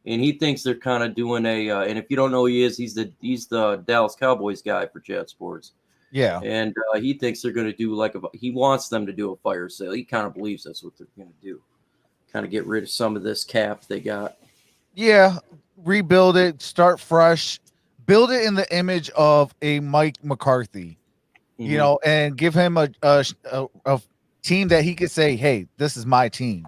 and he thinks they're kind of doing a. And if you don't know who he is, he's the Dallas Cowboys guy for Jet Sports. Yeah, and he thinks they're going to do he wants them to do a fire sale. He kind of believes that's what they're going to do, kind of get rid of some of this cap they got. Yeah, rebuild it, start fresh, build it in the image of a Mike McCarthy, you know, and give him a team that he could say, "Hey, this is my team."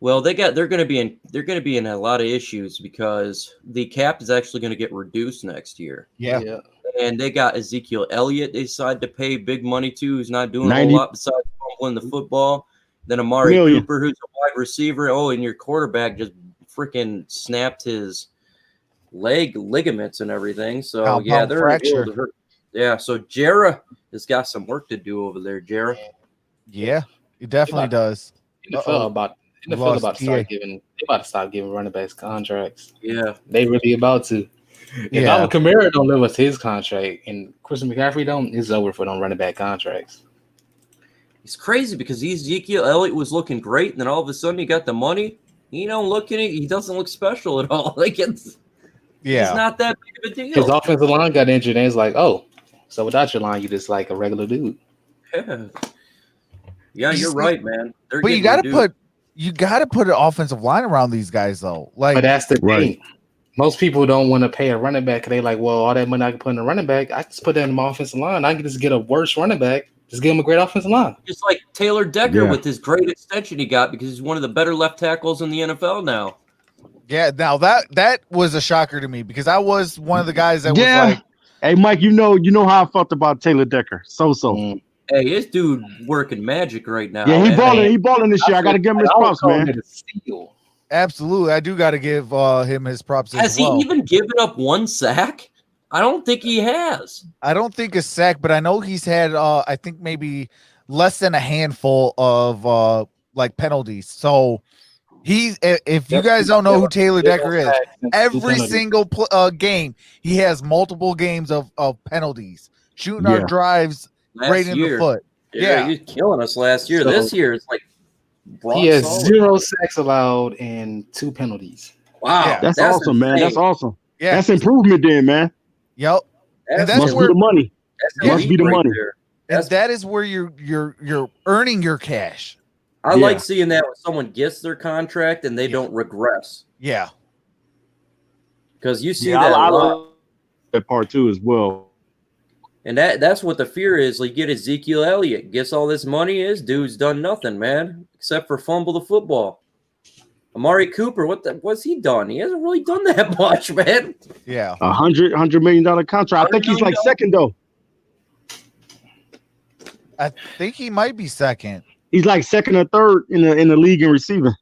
Well, they're going to be in a lot of issues because the cap is actually going to get reduced next year. Yeah. And they got Ezekiel Elliott they decided to pay big money to, who's not doing a whole lot besides fumbling the football. Then Amari Cooper, who's a wide receiver. Oh, and your quarterback just freaking snapped his ligaments and everything. So yeah, they're able to hurt. Yeah, so Jarrah has got some work to do over there, Jarrah. Yeah, he definitely does. NFL about to start giving running backs contracts. Yeah, they really about to. If Alvin Kamara don't live up to his contract and Christian McCaffrey don't, it's over for them running back contracts. It's crazy because Ezekiel Elliott was looking great, and then all of a sudden he got the money. He doesn't look special at all. He's not that big of a deal. His offensive line got injured, and it's like, oh, so without your line, you just like a regular dude. Yeah, you're right, man. But you got to put an offensive line around these guys, though. But that's the thing. Most people don't want to pay a running back. They like, well, all that money I can put in a running back, I can just put that in my offensive line. I can just get a worse running back. Just give him a great offensive line. Just like Taylor Decker with his great extension he got because he's one of the better left tackles in the NFL now. Yeah, now that was a shocker to me because I was one of the guys that was like, hey, Mike, you know how I felt about Taylor Decker. So. Hey, this dude working magic right now. Yeah, he balling this year. I got to give him his props, man. Absolutely, I do got to give him his props. Has he even given up one sack? I don't think he has. I don't think a sack, but I know he's had I think maybe less than a handful of like penalties. So if you guys don't know who Taylor Decker is, every single game he has multiple games of penalties, shooting our drives right in the foot. Yeah, he was killing us last year. So, this year it's like he has 0 sacks allowed and 2 penalties. Wow, yeah, that's awesome, man. That's awesome. Yeah, that's improvement, then, man. Yep, and that's must where be the money. Must be the money. And that is where you're earning your cash. I like seeing that when someone gets their contract and they don't regress. Yeah, because you see that a lot. That part too as well. And that's what the fear is. Like, get Ezekiel Elliott, gets all this money. His dude's done nothing, man, except for fumble the football. Amari Cooper, what's he done? He hasn't really done that much, man. Yeah, $100 million contract. I think he's like second though. I think he might be second. He's like second or third in the league in receiving.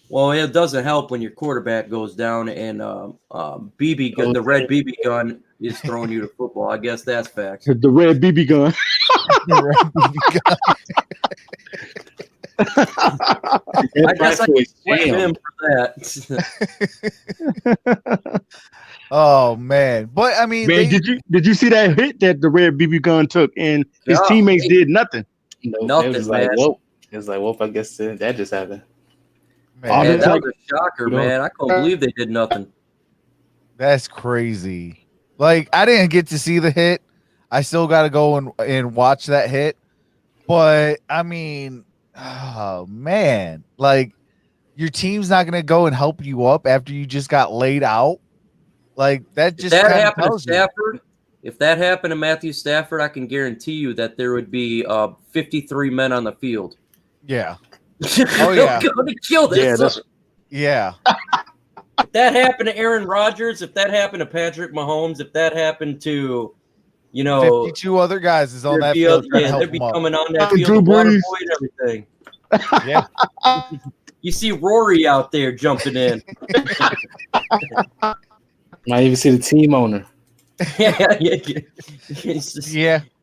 Well, it doesn't help when your quarterback goes down and BB gun, the red BB gun is throwing you the football. I guess that's facts. The red BB gun. The red BB gun. I guess I can blame him for that. Oh man, but I mean, man, did you see that hit that the red BB gun took and his teammates did nothing? Nothing, it was man. Like, whoa. It was like, whoop, I guess that just happened. Man, that was a shocker, man. I couldn't believe they did nothing. That's crazy. Like, I didn't get to see the hit. I still got to go and watch that hit. But, I mean, oh, man. Like, your team's not going to go and help you up after you just got laid out. Like, that just if that happened to Stafford, if that happened to Matthew Stafford, I can guarantee you that there would be 53 men on the field. Yeah. Oh yeah. Going to kill this. Yeah. If that happened to Aaron Rodgers, if that happened to Patrick Mahomes, if that happened to, 52 other guys is on that field. They'd be coming on that field to water boy and everything. Yeah. You see Rory out there jumping in. Might even see the team owner. Yeah,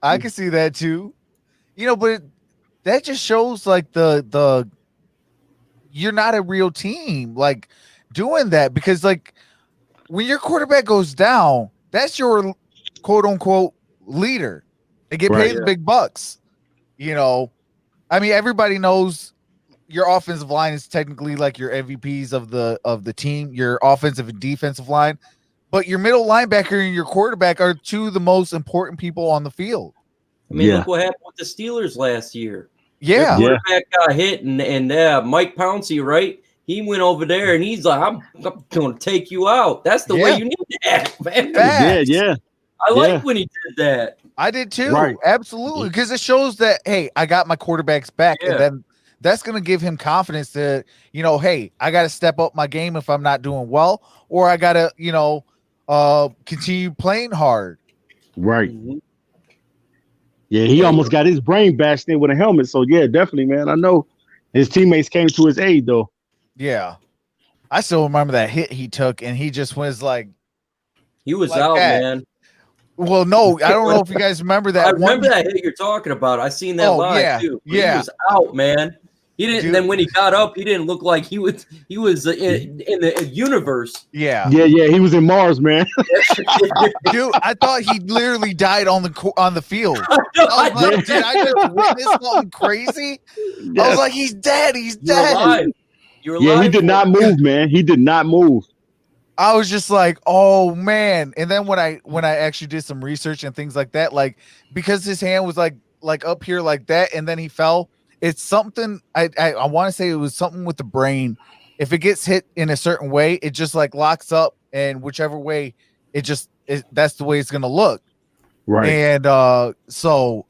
I can see that too. But that just shows like the you're not a real team like doing that, because like when your quarterback goes down, that's your quote unquote leader. They get paid the big bucks. I mean, everybody knows your offensive line is technically like your MVPs of the team, your offensive and defensive line, but your middle linebacker and your quarterback are two of the most important people on the field. I mean, look what happened with the Steelers last year. Yeah. Their quarterback got hit, and Mike Pouncey, right? He went over there, and he's like, I'm going to take you out. That's the way you need to act, man. Yeah. I like when he did that. I did too. Right. Absolutely. Because it shows that, hey, I got my quarterback's back. Yeah. And then that's going to give him confidence that, you know, hey, I got to step up my game if I'm not doing well, or I got to, you know, continue playing hard. Right. Yeah, he almost got his brain bashed in with a helmet. So, yeah, definitely, man. I know his teammates came to his aid, though. Yeah. I still remember that hit he took, and he just was like, he was like out, that. man. Well, no, I don't know if you guys remember that. I remember that hit you're talking about. I seen that live too. He was out, man. He didn't. Dude. Then when he got up, he didn't look like he was in the universe. Yeah. He was in Mars, man. Dude, I thought he literally died on the field. I was like, did I just witness something crazy? Yes. I was like, he's dead. He's dead. You're alive. He did not move, man. He did not move. I was just like, oh man. And then when I actually did some research and things like that, like because his hand was like up here like that, and then he fell. It's something I want to say it was something with the brain. If it gets hit in a certain way, it just like locks up, and whichever way that's the way it's gonna look. Right. And so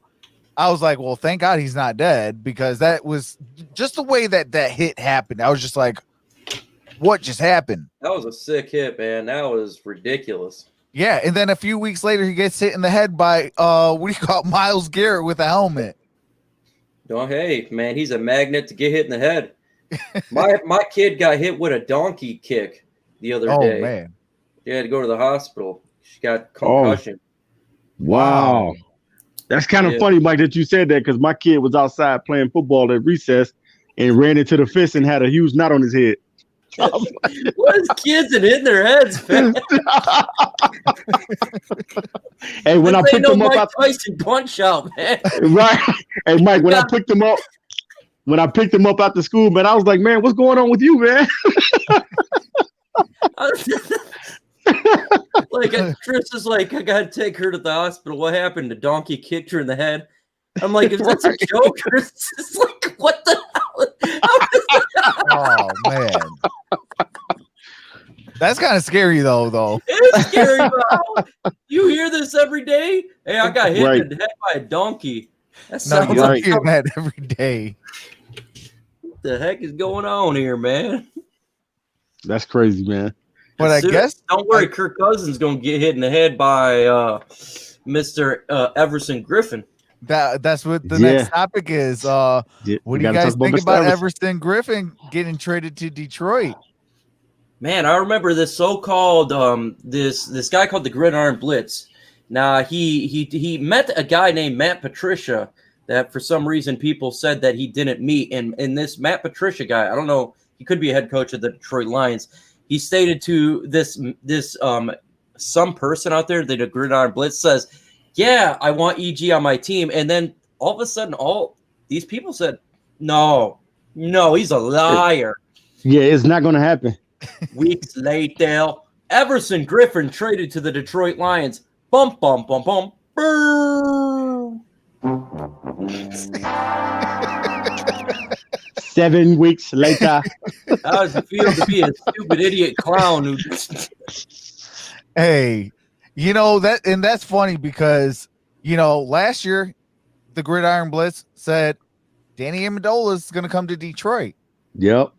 I was like, well, thank God he's not dead, because that was just the way that hit happened. I was just like, what just happened? That was a sick hit, man. That was ridiculous. Yeah, and then a few weeks later, he gets hit in the head by Myles Garrett with a helmet. Oh, hey, man, he's a magnet to get hit in the head. My kid got hit with a donkey kick the other day. Oh man, she had to go to the hospital. She got concussion. Wow. That's kind of funny, Mike, that you said that, because my kid was outside playing football at recess and ran into the fence and had a huge knot on his head. What is kids and hitting their heads, man? Hey, when I picked them up, Mike Tyson punch out, man. Right. Hey, Mike, when I picked them up after school, man, I was like, man, what's going on with you, man? Like Chris is like, I gotta take her to the hospital. What happened? The donkey kicked her in the head. I'm like, if that's a joke, Chris is like, what the hell? Oh man, that's kind of scary though. It's scary, bro. You hear this every day? Hey, I got hit in the head by a donkey. That sounds like you hear that every day. What the heck is going on here, man? That's crazy, man. But I guess don't worry, Kirk Cousins gonna get hit in the head by Mr. Everson Griffin. That's what the next topic is. What do you guys think about Everson Griffin getting traded to Detroit? Man, I remember this so-called this guy called the Gridiron Blitz. Now he met a guy named Matt Patricia that for some reason people said that he didn't meet. And this Matt Patricia guy, I don't know, he could be a head coach of the Detroit Lions. He stated to this some person out there, the Gridiron Blitz, says, yeah, I want EG on my team. And then all of a sudden, all these people said, no, he's a liar. Yeah, it's not going to happen. Weeks later, Everson Griffin traded to the Detroit Lions. Bum, bum, bum, bum. Brrr. 7 weeks later. How does it feel to be a stupid idiot clown who Hey, you know that's funny because last year the Gridiron Blitz said Danny Amendola is going to come to Detroit. Yep.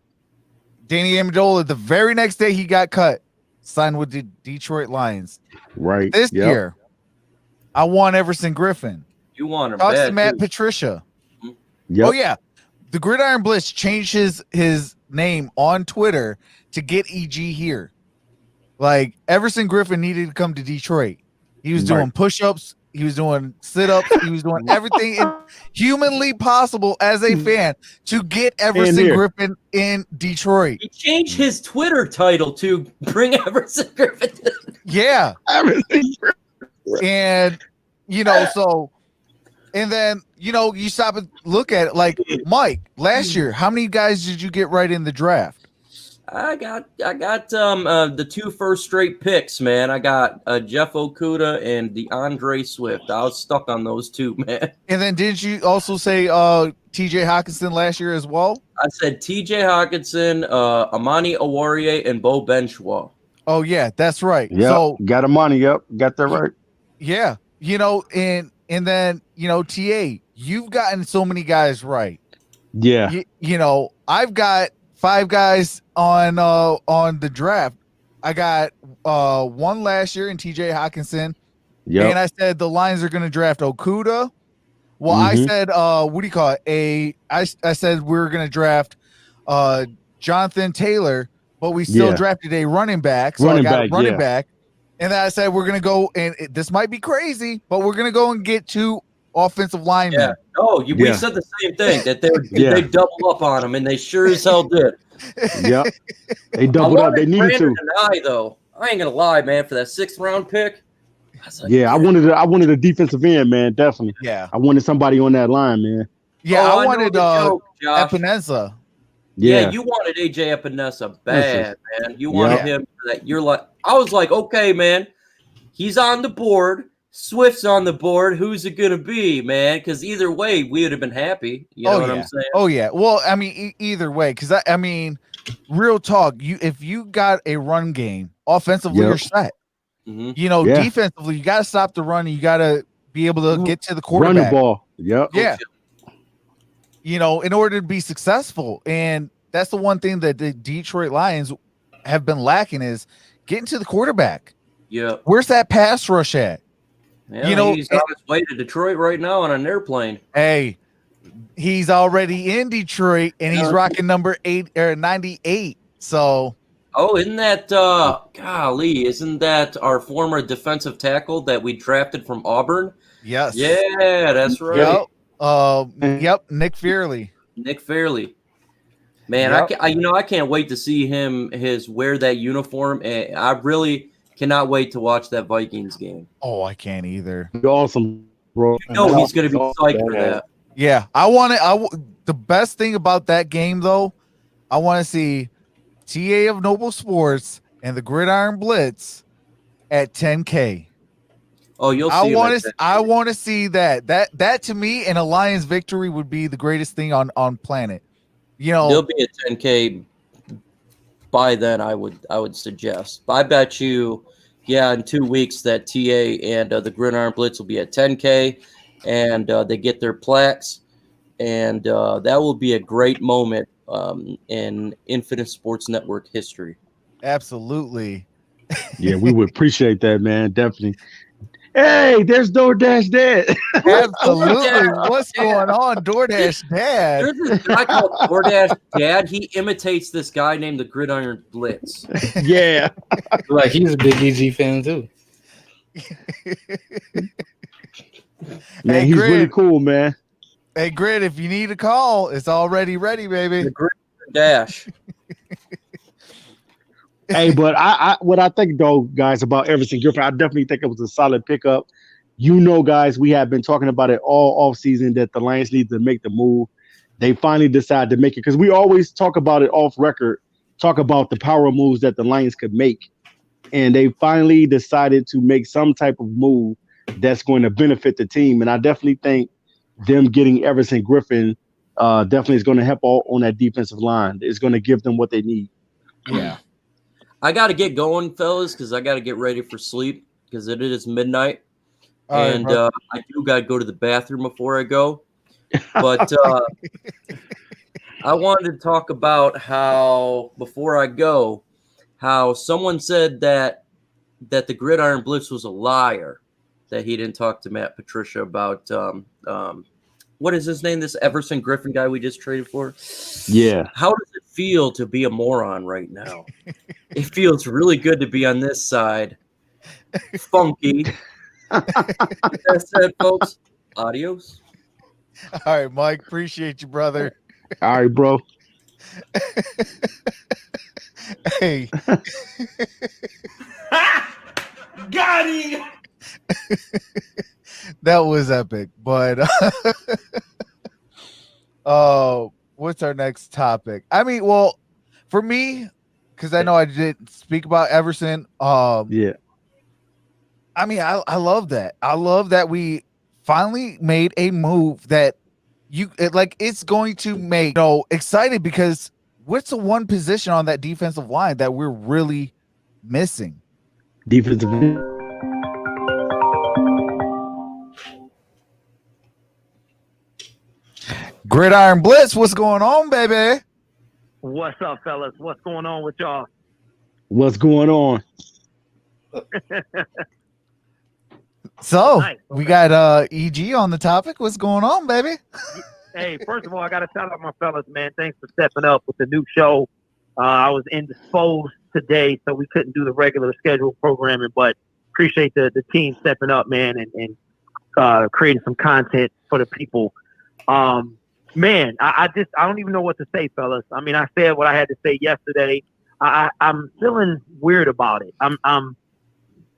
Danny Amendola, the very next day he got cut, signed with the Detroit Lions. Right. This year, I want Everson Griffin. You want him? Talk to Matt Patricia. Yep. Oh yeah, the Gridiron Blitz changed his name on Twitter to get EG here. Like Everson Griffin needed to come to Detroit. He was doing push-ups. He was doing sit-ups. He was doing everything humanly possible as a fan to get Everson Griffin in Detroit. He changed his Twitter title to bring Everson Griffin. Yeah. And so And then, you stop and look at it like Mike last year. How many guys did you get right in the draft? I got the 2 first straight picks, man. I got Jeff Okuda and DeAndre Swift. I was stuck on those 2, man. And then didn't you also say TJ Hawkinson last year as well? I said TJ Hawkinson, Amani Awarie, and Bo Benchwa. Oh yeah, that's right. Yep. So got Amani. Yep. Got that right. yeah, and then TA, you've gotten so many guys right. Yeah. I've got 5 guys on the draft. I got 1 last year in TJ Hawkinson. Yeah. And I said the Lions are going to draft Okuda. Well, I said what do you call it? I said we were going to draft Jonathan Taylor, but we still drafted a running back. So I got a running back. And then I said we're going to go, and this might be crazy, but we're going to go and get 2 offensive linemen. Yeah. No, we said the same thing, that they double up on him, and they sure as hell did. Yep. They doubled up. They needed to. Though. I ain't going to lie, man, for that 6th round pick. I wanted a defensive end, man. Definitely. Yeah. I wanted somebody on that line, man. Yeah, I wanted Epinesa. Yeah, you wanted AJ Epinesa bad, man. You wanted him for that. You're like, I was like, okay, man, he's on the board. Swift's on the board. Who's it gonna be, man? Because either way, we would have been happy. You know what I'm saying? Oh yeah. Well, I mean, either way, because I mean, real talk. If you got a run game offensively, you're set. Defensively, you got to stop the run. And you got to be able to get to the quarterback. Run the ball. Yep. Yeah. In order to be successful, and that's the one thing that the Detroit Lions have been lacking is getting to the quarterback. Yeah. Where's that pass rush at? Yeah, he's on his way to Detroit right now on an airplane. Hey, he's already in Detroit, and he's rocking number 98. So. Oh, isn't that isn't that our former defensive tackle that we drafted from Auburn? Yes. Yeah, that's right. Yep. Nick Fairley. Man, I can't wait to see him wear that uniform, and I really cannot wait to watch that Vikings game. Oh, I can't either. Awesome, bro. He's going to be psyched for that. Yeah, the best thing about that game though, I want to see TA of Noble Sports and the Gridiron Blitz at 10K. Oh, you'll see. I want to see that. That to me, an Alliance victory would be the greatest thing on planet. There'll be a 10K by then. I would suggest. I bet you, in 2 weeks that TA and the Gridiron Blitz will be at 10K, and they get their plaques, and that will be a great moment in Infinite Sports Network history. Absolutely. Yeah, we would appreciate that, man. Definitely. Hey, there's DoorDash Dad. Absolutely. What's going on, DoorDash Dad? There's this guy called DoorDash Dad. He imitates this guy named the Gridiron Blitz. Yeah. Like he's a big EG fan too. Man, he's really cool, man. Hey, Grid, if you need a call, it's already ready, baby. The Gridiron Dash. Hey, but what I think though, guys, about Everson Griffin, I definitely think it was a solid pickup. Guys, we have been talking about it all offseason that the Lions need to make the move. They finally decided to make it because we always talk about it off record, talk about the power moves that the Lions could make. And they finally decided to make some type of move that's going to benefit the team. And I definitely think them getting Everson Griffin definitely is going to help on that defensive line. It's going to give them what they need. Yeah. I got to get going, fellas, because I got to get ready for sleep because it is midnight. I do got to go to the bathroom before I go. But I wanted to talk about how, before I go, how someone said that the Gridiron Blitz was a liar, that he didn't talk to Matt Patricia about what is his name? This Everson Griffin guy we just traded for. Yeah. How does it feel to be a moron right now? It feels really good to be on this side. Funky. That said, folks, adios. All right, Mike. Appreciate you, brother. All right, bro. Hey. Got him. That was epic. But what's our next topic? I mean, well, for me, because I know I didn't speak about Everson. Yeah. I mean, I love that. I love that we finally made a move that it's going to make excited, because what's the one position on that defensive line that we're really missing? Defensive end. Gridiron Blitz, what's going on, baby? What's up, fellas? What's going on with y'all? What's going on? So Nice. we got EG on the topic. What's going on, baby? Hey, first of all, I got to shout out my fellas, man. Thanks for stepping up with the new show. I was indisposed today, so we couldn't do the regular scheduled programming, but appreciate the team stepping up, man, and creating some content for the people. Man, I don't even know what to say, fellas. I mean, I said what I had to say yesterday. I'm feeling weird about it.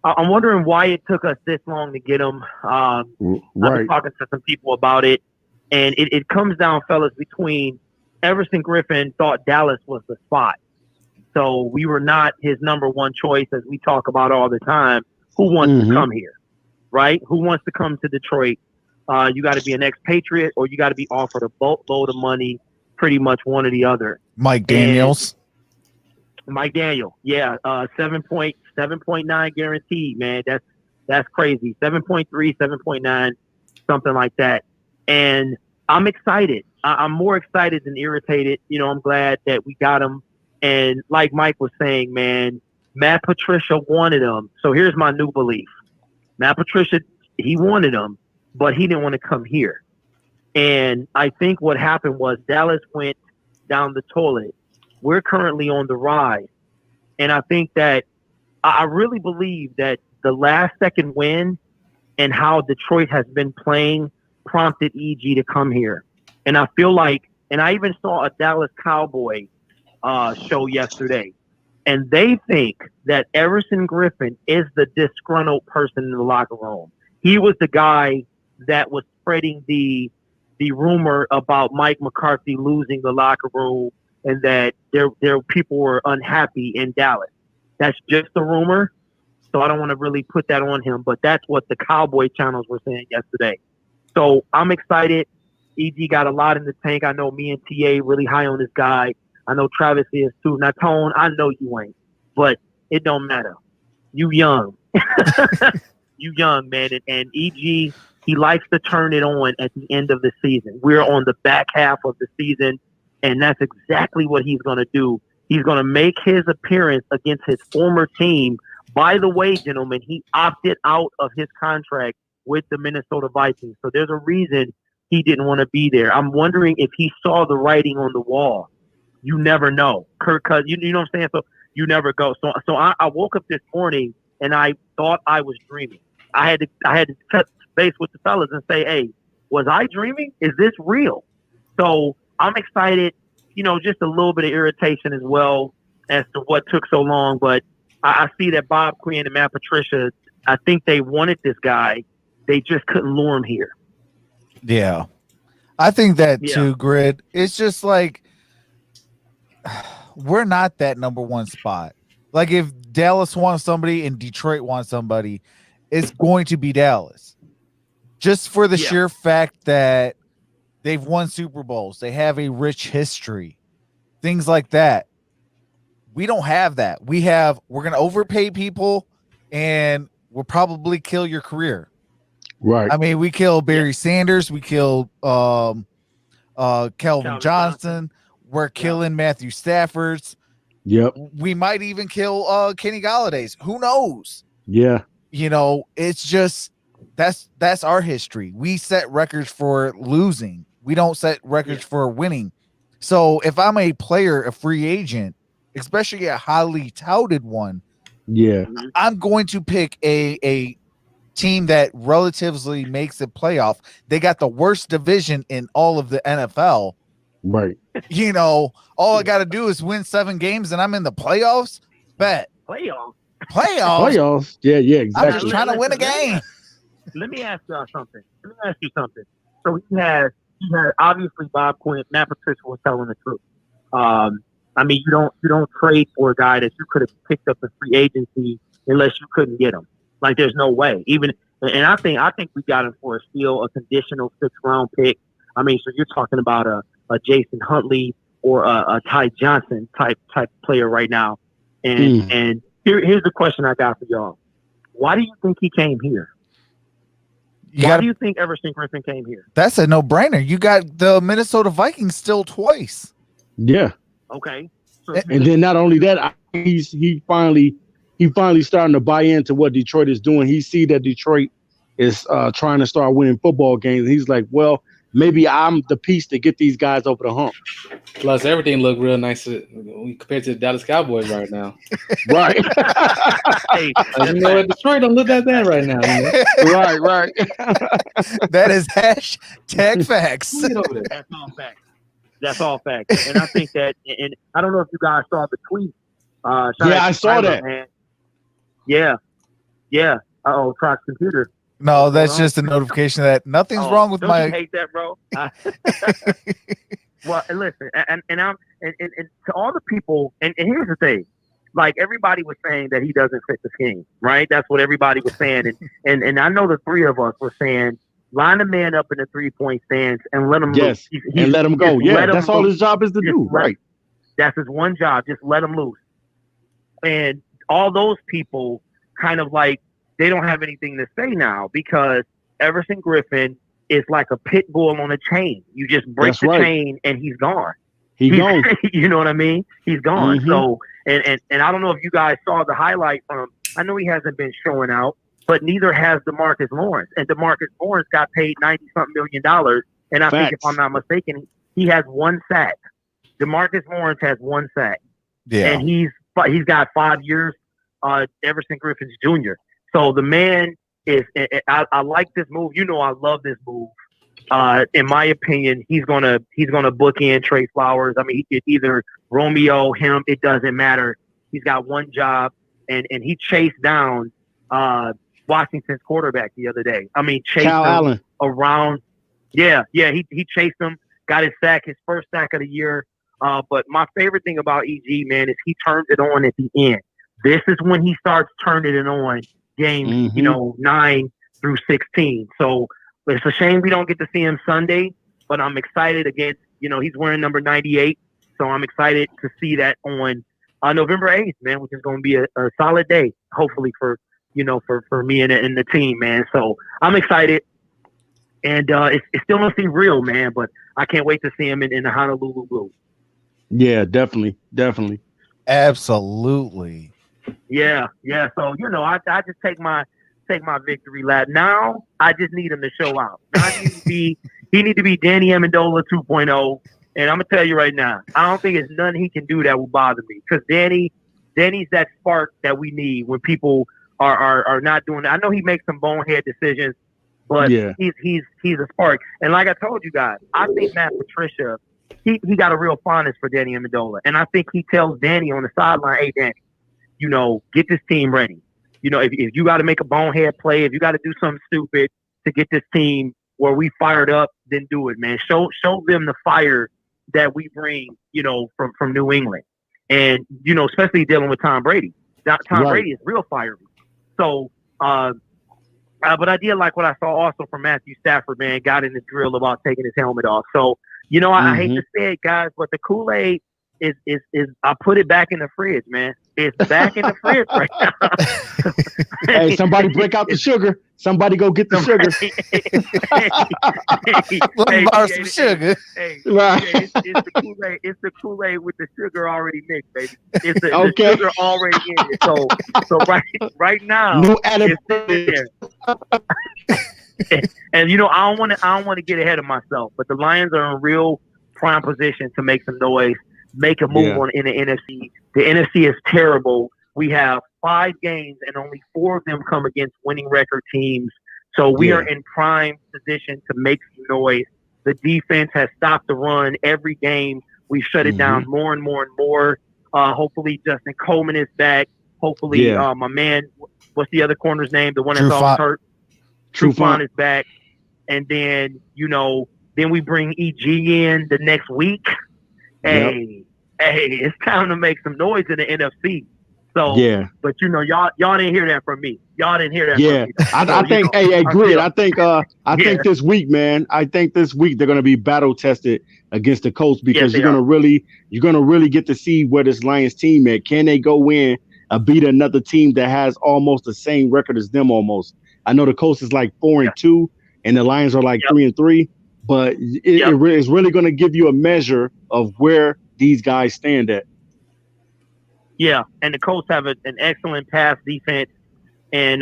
I'm wondering why it took us this long to get him. I've been talking to some people about it, and it comes down, fellas, between Everson Griffin thought Dallas was the spot. So we were not his number one choice, as we talk about all the time. Who wants to come here, right? Who wants to come to Detroit? You got to be an expatriate, or you got to be offered a boatload of money, pretty much one or the other. Mike Daniels. Mike Daniel, yeah, 7.9 guaranteed, man. That's crazy. 7.3, 7.9, something like that. And I'm excited. I'm more excited than irritated. You know, I'm glad that we got him. And like Mike was saying, man, Matt Patricia wanted him. So here's my new belief. Matt Patricia, he wanted him, but he didn't want to come here. And I think what happened was Dallas went down the toilet. We're currently on the rise. And I think that I really believe that the last second win and how Detroit has been playing prompted EG to come here. And I feel like, and I even saw a Dallas Cowboy show yesterday, and they think that Everson Griffin is the disgruntled person in the locker room. He was the guy that was spreading the rumor about Mike McCarthy losing the locker room, and that there people were unhappy in Dallas. That's just a rumor, so I don't want to really put that on him, but that's what the Cowboy channels were saying yesterday. So I'm excited. EG got a lot in the tank. I know me and TA really high on this guy. I know Travis is too. Now, Tone, I know you ain't, but it don't matter. You young. You young, man. And EG, he likes to turn it on at the end of the season. We're on the back half of the season, and that's exactly what he's going to do. He's going to make his appearance against his former team. By the way, gentlemen, he opted out of his contract with the Minnesota Vikings. So there's a reason he didn't want to be there. I'm wondering if he saw the writing on the wall. You never know. Kirk Cousins, you know what I'm saying? So you never go. So I woke up this morning and I thought I was dreaming. I had to touch base with the fellas and say, hey, was I dreaming? Is this real? So I'm excited, you know, just a little bit of irritation as well as to what took so long. But I see that Bob Quinn and Matt Patricia, I think they wanted this guy. They just couldn't lure him here. Yeah. I think that too, Grid. It's just like we're not that number one spot. Like if Dallas wants somebody and Detroit wants somebody, it's going to be Dallas. Just for the sheer fact that they've won Super Bowls. They have a rich history. Things like that. We don't have that. We're going to overpay people and we'll probably kill your career. Right. I mean, we killed Barry Sanders. We killed Calvin Johnson. We're killing Matthew Stafford's. Yep. We might even kill Kenny Galladay's. Who knows? Yeah. You know, it's just that's our history. We set records for losing. We don't set records for winning. So if I'm a player, a free agent, especially a highly touted one, I'm going to pick a team that relatively makes a playoff. They got the worst division in all of the NFL. Right. You know, all I got to do is win 7 games and I'm in the playoffs. Bet. Playoffs. Playoffs. Yeah, exactly. I'm just trying to win a game. let me ask y'all something. Let me ask you something. So he had obviously Bob Quinn, Matt Patricia was telling the truth. I mean, you don't trade for a guy that you could have picked up in free agency unless you couldn't get him. Like, there's no way. And I think we got him for a steal, a conditional 6th-round pick. I mean, so you're talking about a Jason Huntley or a Ty Johnson type player right now. And here's the question I got for y'all. Why do you think he came here? Why do you think Everson Griffin came here? That's a no-brainer. You got the Minnesota Vikings still twice. Yeah. Okay. So, And then not only that, he finally starting to buy into what Detroit is doing. He see that Detroit is trying to start winning football games. He's like, well, maybe I'm the piece to get these guys over the hump. Plus, everything look real nice compared to the Dallas Cowboys right now. Right. hey, you know what? Detroit don't look that bad right now. Right. That is hashtag facts. That's all facts. And I think that, and I don't know if you guys saw the tweet. I saw that. Man. Yeah. Uh-oh, Croc's computer. No, that's just a notification that nothing's wrong with my. You hate that, bro. Well, and listen, and to all the people, and here's the thing, like, everybody was saying that he doesn't fit the scheme, right? That's what everybody was saying, and I know the three of us were saying, line the man up in the 3-point stance and let him loose. And let him go. Yeah, that's all his job is to do. Right. That's his one job. Just let him loose. And all those people kind of like, they don't have anything to say now because Everson Griffin is like a pit bull on a chain. You just break the chain and he's gone. He's gone. You know what I mean? He's gone. Mm-hmm. So, and I don't know if you guys saw the highlight from, I know he hasn't been showing out, but neither has DeMarcus Lawrence. And DeMarcus Lawrence got paid $90-something million. And I think, if I'm not mistaken, he has 1 sack. DeMarcus Lawrence has 1 sack. Yeah. And he's got 5 years, Everson Griffin's Jr. So the man is, I like this move. You know, I love this move. In my opinion, he's gonna bookend Trey Flowers. I mean, it's either Romeo, him, it doesn't matter. He's got one job, and he chased down Washington's quarterback the other day. I mean, chased Kyle him Allen around. Yeah, he chased him, got his sack, his first sack of the year. But my favorite thing about EG, man, is he turns it on at the end. This is when he starts turning it on. Games, 9 through 16. So it's a shame we don't get to see him Sunday, but I'm excited against, he's wearing number 98. So I'm excited to see that on November 8th, man, which is going to be a solid day, hopefully for me and the team, man. So I'm excited. And it's still going to seem real, man, but I can't wait to see him in the Honolulu Blue. Yeah, definitely. Absolutely. Yeah. So I just take my victory lap. Now I just need him to show out. Now he need to be Danny Amendola 2.0. And I'm gonna tell you right now, I don't think it's nothing he can do that will bother me, because Danny's that spark that we need when people are not doing it. I know he makes some bonehead decisions, but he's a spark. And like I told you guys, I think Matt Patricia, he got a real fondness for Danny Amendola, and I think he tells Danny on the sideline, "Hey, Danny, get this team ready. If you got to make a bonehead play, if you got to do something stupid to get this team where we fired up, then do it, man. Show them the fire that we bring, from New England. And, especially dealing with Tom Brady. Tom Brady is real fiery. So, but I did like what I saw also from Matthew Stafford, man, got in the drill about taking his helmet off. So, I hate to say it, guys, but the Kool-Aid is I put it back in the fridge, man. It's back in the fridge right now. Hey, somebody break out the sugar. Somebody go get the sugar. Borrow some sugar. It's the Kool-Aid. It's the Kool-Aid with the sugar already mixed, baby. It's the sugar already in it. So right now, no it's there. And I don't want to get ahead of myself, but the Lions are in real prime position to make some noise, make a move in the NFC. The NFC is terrible. We have 5 games and only 4 of them come against winning record teams. So we are in prime position to make some noise. The defense has stopped the run every game. We've shut it down more and more and more. Hopefully Justin Coleman is back. Hopefully my man, what's the other corner's name? The one that's always hurt? Trufant is back, and then then we bring EG in the next week. Hey, it's time to make some noise in the NFC. So, yeah, but y'all didn't hear that from me. Y'all didn't hear that from me. I think, Grid, I think this week, man, I think this week they're going to be battle tested against the Colts because you're going to really get to see where this Lions team at. Can they go in and beat another team that has almost the same record as them almost? I know the Colts is like 4-2 and the Lions are like 3-3, but it's really going to give you a measure of where these guys stand at. Yeah, and the Colts have an excellent pass defense, and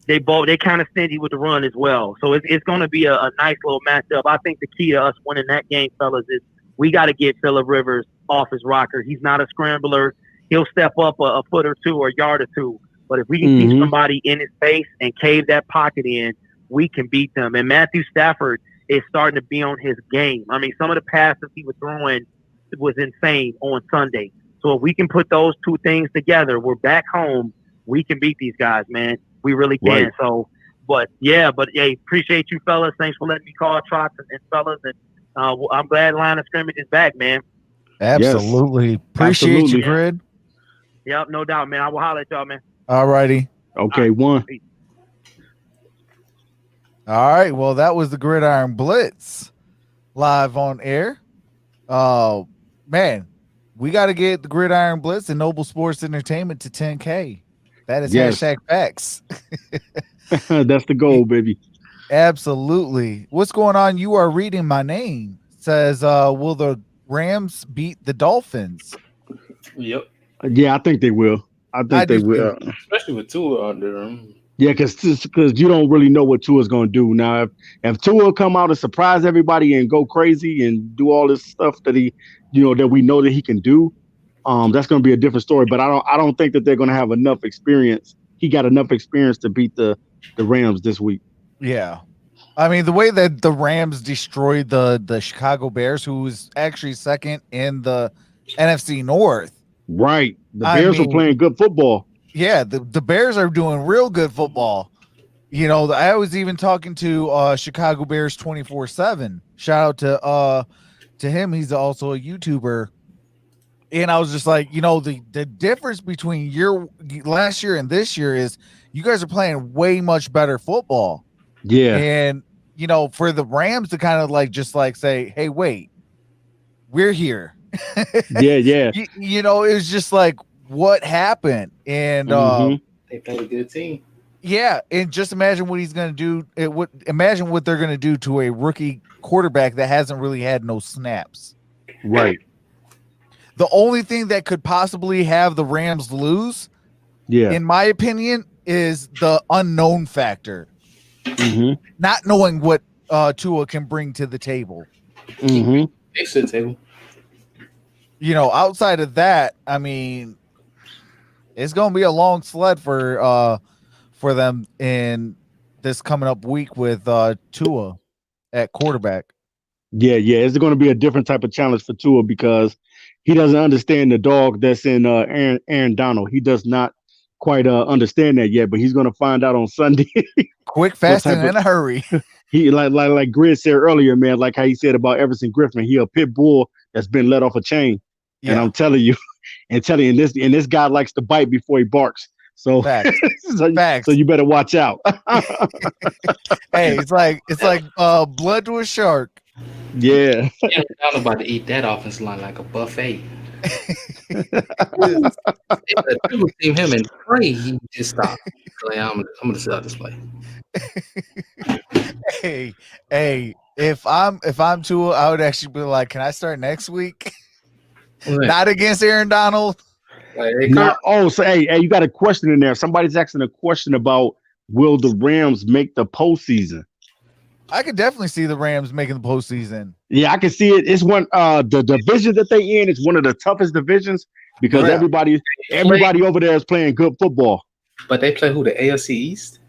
they kind of stingy with the run as well. So it's going to be a nice little matchup. I think the key to us winning that game, fellas, is we got to get Phillip Rivers off his rocker. He's not a scrambler. He'll step up a foot or two or a yard or two, but if we can keep somebody in his face and cave that pocket in, we can beat them. And Matthew Stafford is starting to be on his game. I mean, some of the passes he was throwing was insane on Sunday. So if we can put those two things together, we're back home. We can beat these guys, man. We really can. Right. So, but hey, appreciate you fellas. Thanks for letting me call Trox and fellas. And I'm glad Line of Scrimmage is back, man. Absolutely. Yes. Appreciate you, Grid. Yep, no doubt, man. I will holler at y'all, man. All righty. Okay, one. All right. Well, that was the Gridiron Blitz live on air. Man. We got to get the Gridiron Blitz and Noble Sports Entertainment to 10K. That is hashtag facts. That's the goal, baby. Absolutely. What's going on? You are reading my name. It says, will the Rams beat the Dolphins? Yep. Yeah, I think they will. I think they will. Especially with Tua out there. Yeah, because you don't really know what Tua's going to do. Now, if Tua come out and surprise everybody and go crazy and do all this stuff that that we know that he can do, that's going to be a different story. But I don't think that they're going to have enough experience. He got enough experience to beat the Rams this week. Yeah. I mean, the way that the Rams destroyed the Chicago Bears, who was actually second in the NFC North. Right. The Bears were playing good football. Yeah, the Bears are doing real good football. I was even talking to Chicago Bears 24/7. Shout out to him. He's also a YouTuber. And I was just like, the difference between last year and this year is you guys are playing way much better football. Yeah. And, for the Rams to kind of just say, hey, wait, we're here. Yeah. It was just like, what happened? And they played a good team. Yeah, and just imagine what he's going to do. Imagine what they're going to do to a rookie quarterback that hasn't really had no snaps. Right. The only thing that could possibly have the Rams lose, in my opinion, is the unknown factor. Not knowing what Tua can bring to the table. It's the table. Outside of that, I mean, it's going to be a long sled for them in this coming up week with Tua at quarterback. Yeah. It's going to be a different type of challenge for Tua because he doesn't understand the dog that's in Aaron Donald. He does not quite understand that yet, but he's going to find out on Sunday. Quick, fast, and in a hurry. He like Grid said earlier, man, like how he said about Everson Griffin. He a pit bull that's been let off a chain. Yeah. And I'm telling you, this guy likes to bite before he barks. So, Facts. So you better watch out. Hey, it's like blood to a shark. Yeah. I'm about to eat that offensive line like a buffet. Team him and pray he just stop. Like, I'm gonna sit out this play. Hey, if I'm Tua, I would actually be like, can I start next week? Not against Aaron Donald. So hey, you got a question in there. Somebody's asking a question about will the Rams make the postseason? I could definitely see the Rams making the postseason. Yeah, I can see it. It's one the division that they in is one of the toughest divisions because everybody over there is playing good football. But they play who? The AFC East.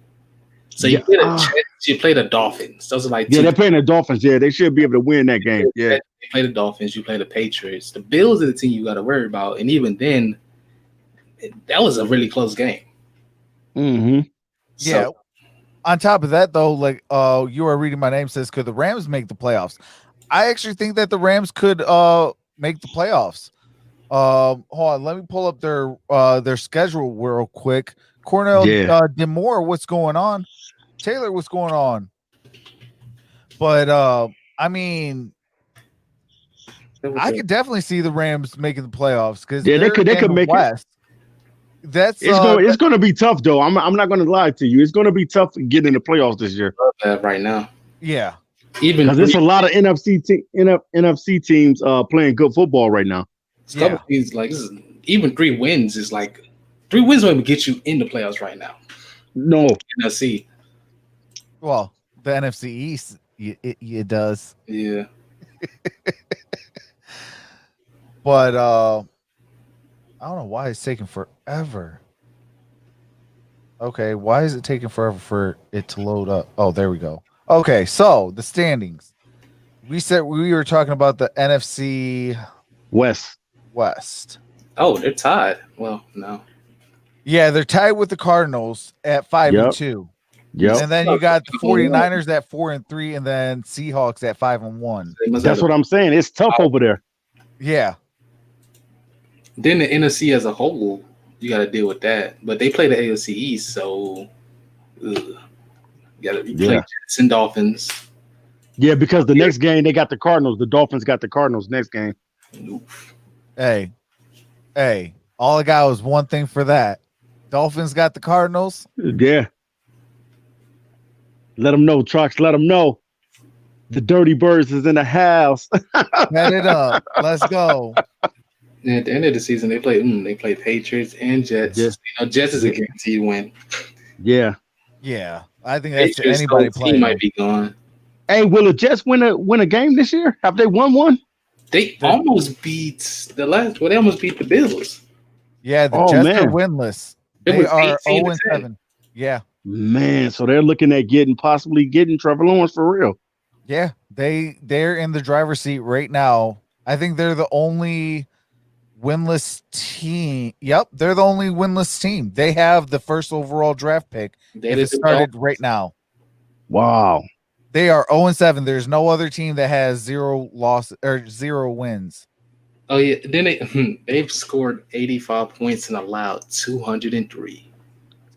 So you get a chance. You play the Dolphins. Those are like they're playing the Dolphins. Yeah, they should be able to win that game. Yeah, you play the Dolphins. You play the Patriots. The Bills are the team you got to worry about. And even then, that was a really close game. Mm-hmm. Yeah, on top of that, though, like you are reading my name says, could the Rams make the playoffs? I actually think that the Rams could make the playoffs. Hold on, let me pull up their schedule real quick. Cornell Demore, what's going on? Taylor, what's going on? But I mean, I could definitely see the Rams making the playoffs because they could make West. That's it's going to be tough though. I'm not going to lie to you. It's going to be tough getting in the playoffs this year. Right now, yeah. Even because there's a lot of NFC teams playing good football right now. Couple teams like even 3 wins is like 3 wins won't even get you in the playoffs right now. No, NFC. Well, the NFC East, it does. Yeah. But I don't know why it's taking forever. Okay, why is it taking forever for it to load up? Oh, there we go. Okay, so the standings. We said we were talking about the NFC West. Oh, they're tied. Well, no. Yeah, they're tied with the Cardinals at 5-2. Yep. And then you got the 49ers at 4-3, and then Seahawks at 5-1. That's what I'm saying. It's tough over there. Yeah. Then the NFC as a whole, you got to deal with that. But they play the AFC East, so you got to play Jets and Dolphins. Yeah, because the next game they got the Cardinals. The Dolphins got the Cardinals next game. Oof. Hey, all I got was one thing for that. Dolphins got the Cardinals. Yeah. Let them know, Trucks. Let them know. The Dirty Birds is in the house. Bet it up. Let's go. And at the end of the season, they play Patriots and Jets. Yes. You know, Jets is a guaranteed win. Yeah. Yeah, I think that's Patriots, anybody playing. might be gone. Hey, will the Jets win a game this year? Have they won one? They almost beat they almost beat the Bills. Yeah, the Jets are winless. They are 0-7. Yeah. Man, so they're looking at possibly getting Trevor Lawrence for real. Yeah, they're in the driver's seat right now. I think they're the only winless team. Yep, they're the only winless team. They have the first overall draft pick. It started right now. Wow. They are 0-7. There's no other team that has 0 losses or 0 wins. Oh yeah, then they've scored 85 points and allowed 203.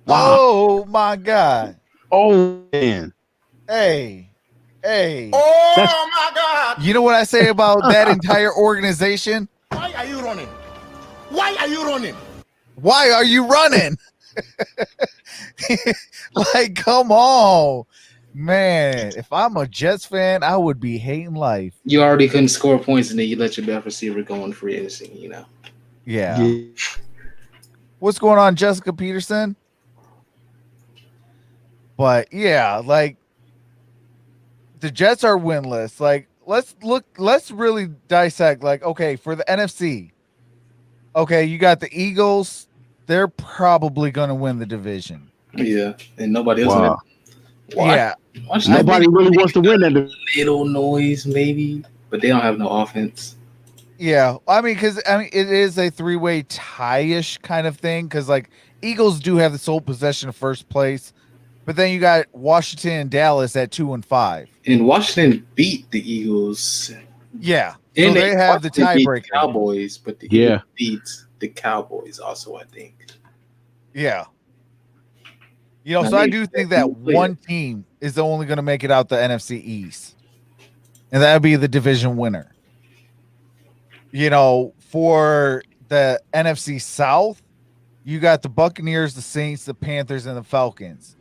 Wow. Oh my God. Oh man. Hey. Oh my God. You know what I say about that entire organization? Why are you running? Why are you running? Why are you running? Like, come on. Man, if I'm a Jets fan, I would be hating life. You already couldn't score points, and then you let your best receiver go on free agency, you know. Yeah. What's going on, Jessica Peterson? But yeah, like the Jets are winless. Like, let's really dissect. Like, okay, for the NFC, okay, you got the Eagles. They're probably going to win the division. Yeah, and nobody else. Yeah, nobody really wants to win that. Little noise, maybe, but they don't have no offense. Yeah, because it is a 3-way tie-ish kind of thing. Because like Eagles do have the sole possession of first place, but then you got Washington and Dallas at 2-5. And Washington beat the Eagles. Yeah, so and they have the tiebreaker. Cowboys, but the Eagles beat the Cowboys also, I think. Yeah. You know, so I do think that one team is only going to make it out the NFC East, and that would be the division winner. You know, for the NFC South, you got the Buccaneers, the Saints, the Panthers, and the Falcons.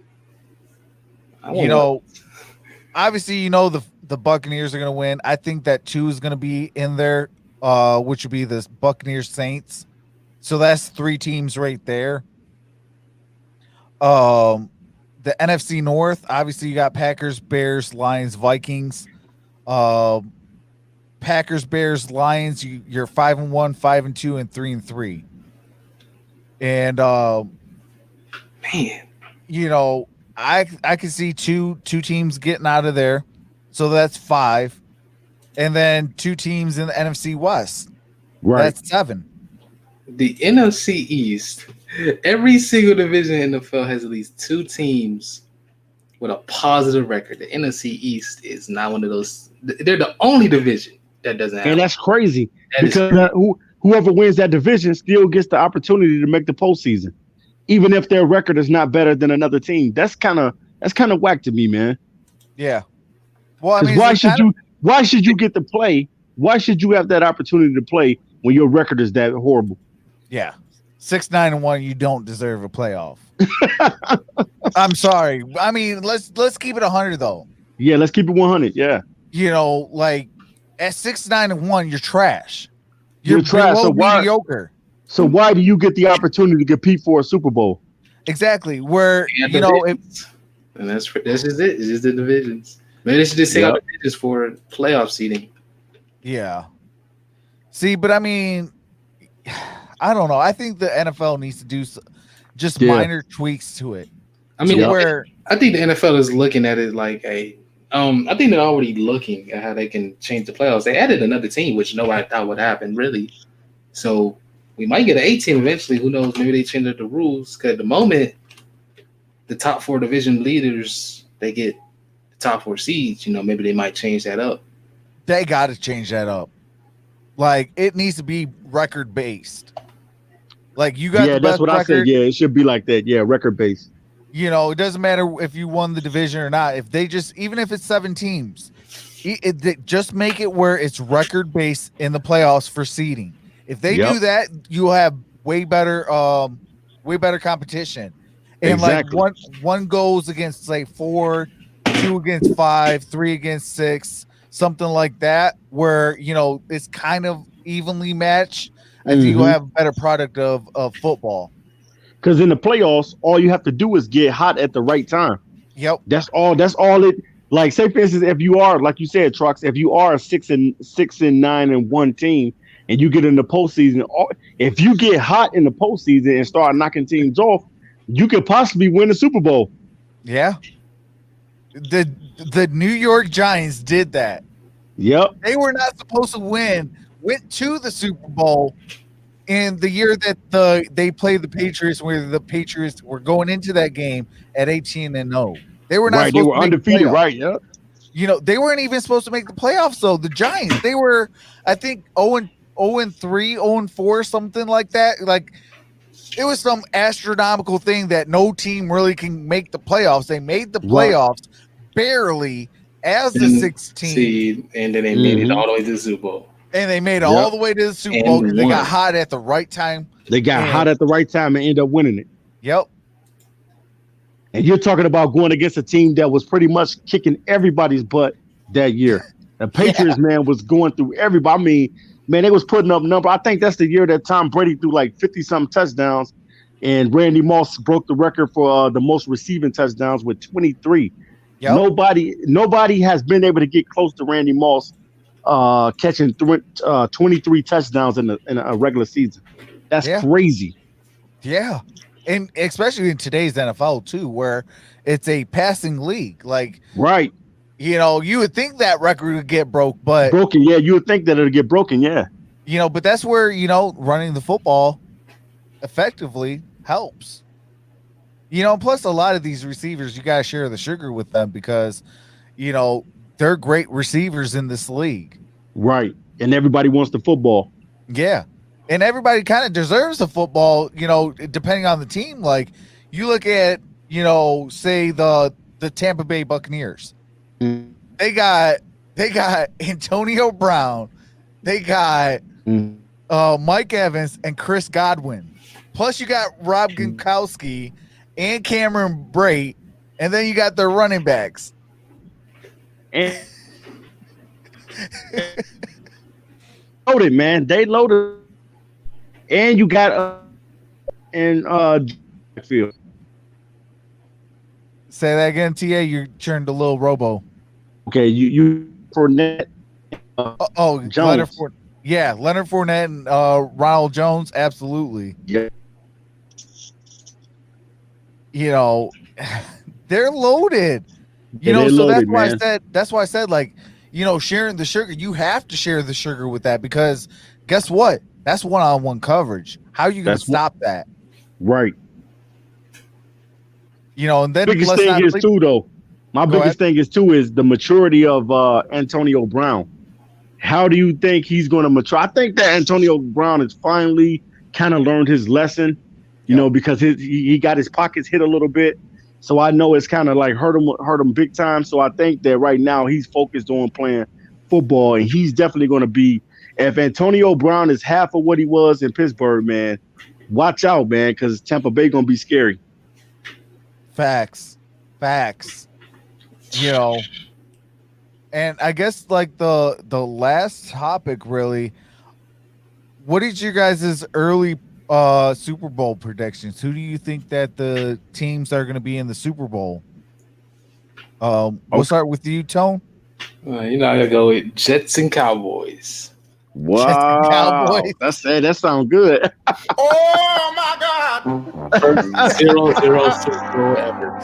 You know, obviously, you know the Buccaneers are going to win. I think that 2 is going to be in there, which would be the Buccaneers, Saints. So that's 3 teams right there. The NFC North, obviously you got Packers, Bears, Lions, Vikings. Packers, Bears, Lions, you're 5-1, 5-2, and 3-3. And man, you know, I can see two teams getting out of there. So that's 5. And then 2 teams in the NFC West. Right. That's 7. The NFC East, every single division in the NFL has at least 2 teams with a positive record. The NFC East is not one of those. They're the only division that doesn't have. And that's crazy because whoever wins that division still gets the opportunity to make the postseason, even if their record is not better than another team. That's kind of whack to me, man. Yeah. Well, I mean, why should you get to play? Why should you have that opportunity to play when your record is that horrible? Yeah. 6-9-1, you don't deserve a playoff. I'm sorry. I mean, let's keep it 100 though. Yeah, let's keep it 100. Yeah. You know, like at 6-9-1, you're trash. You're trash. So mediocre. So why do you get the opportunity to compete for a Super Bowl? Exactly. Where and that's just it. It's just the divisions. Maybe they should just say the divisions for playoff seeding. Yeah. See, but I mean, I don't know. I think the NFL needs to do just minor tweaks to it. I mean, I think the NFL is looking at it like I think they're already looking at how they can change the playoffs. They added another team, which nobody thought would happen, really. So we might get an 8 team eventually. Who knows? Maybe they change up the rules. Because at the moment, the top 4 division leaders, they get the top 4 seeds. You know, maybe they might change that up. They got to change that up. Like, it needs to be record based. Like, you got the best that's what record. I said. Yeah, it should be like that. Yeah, record based. You know, it doesn't matter if you won the division or not. If they even if it's 7 teams, just make it where it's record based in the playoffs for seeding. If they do that, you'll have way better competition. And like one goes against like 4, 2 against 5, 3 against 6, something like that, where you know it's kind of evenly matched. I think you'll have a better product of football. Because in the playoffs, all you have to do is get hot at the right time. Yep. That's all it like. Say for instance, if you are, like you said, Trucks, if you are a 6-9-1 team and you get in the postseason, if you get hot in the postseason and start knocking teams off, you could possibly win the Super Bowl. Yeah. The New York Giants did that. Yep. They were not supposed to win, went to the Super Bowl in the year that they played the Patriots, where the Patriots were going into that game at 18-0. They were not they were undefeated, right? Yeah. You know, they weren't even supposed to make the playoffs, though. The Giants, they were, I think, 0-3, 0-4, something like that. Like, it was some astronomical thing that no team really can make the playoffs. They made the playoffs barely as the 6th team. Seed, and then they made it all the way to the Super Bowl. And they made it all the way to the Super Bowl because they got hot at the right time. They got hot at the right time and ended up winning it. Yep. And you're talking about going against a team that was pretty much kicking everybody's butt that year. The Patriots, man, was going through everybody. I mean, man, they was putting up number. I think that's the year that Tom Brady threw like 50-something touchdowns, and Randy Moss broke the record for the most receiving touchdowns with 23. Yep. Nobody has been able to get close to Randy Moss catching 23 touchdowns in a regular season. That's crazy. Yeah. And especially in today's NFL too, where it's a passing league. Like, right. You know, you would think that record would get broken. Yeah, you would think that it'd get broken, yeah. You know, but that's where, you know, running the football effectively helps. You know, plus a lot of these receivers, you gotta share the sugar with them because, you know, they're great receivers in this league. Right. And everybody wants the football. Yeah. And everybody kind of deserves the football, you know, depending on the team. Like, you look at, you know, say the Tampa Bay Buccaneers. Mm. They got Antonio Brown. They got Mike Evans and Chris Godwin. Plus you got Rob Gronkowski and Cameron Brate. And then you got their running backs. And loaded, man. They loaded. And you got field. Say that again, TA. You turned a little robo. Okay, you Fournette. Jones. Leonard Fournette and Ronald Jones. Absolutely. Yeah. You know, they're loaded. You know, so loaded, that's why I said, like, you know, sharing the sugar. You have to share the sugar with that because guess what? That's one-on-one coverage. How are you going to stop that? Right. You know, and then biggest thing is too, though. My Go biggest thing is the maturity of Antonio Brown. How do you think he's going to mature? I think that Antonio Brown has finally kind of learned his lesson, because he got his pockets hit a little bit. So I know it's kind of like hurt him big time. So I think that right now he's focused on playing football, and he's definitely going to be. If Antonio Brown is half of what he was in Pittsburgh, man, watch out, man, because Tampa Bay going to be scary. Facts. And I guess like the last topic really, what is your guys' early Super Bowl predictions? Who do you think that the teams are going to be in the Super Bowl? We'll start with you, Tone. I gotta go with Jets and Cowboys. Wow, Jets and Cowboys. That sounds good. Oh my God! First 0-0 Super Bowl ever.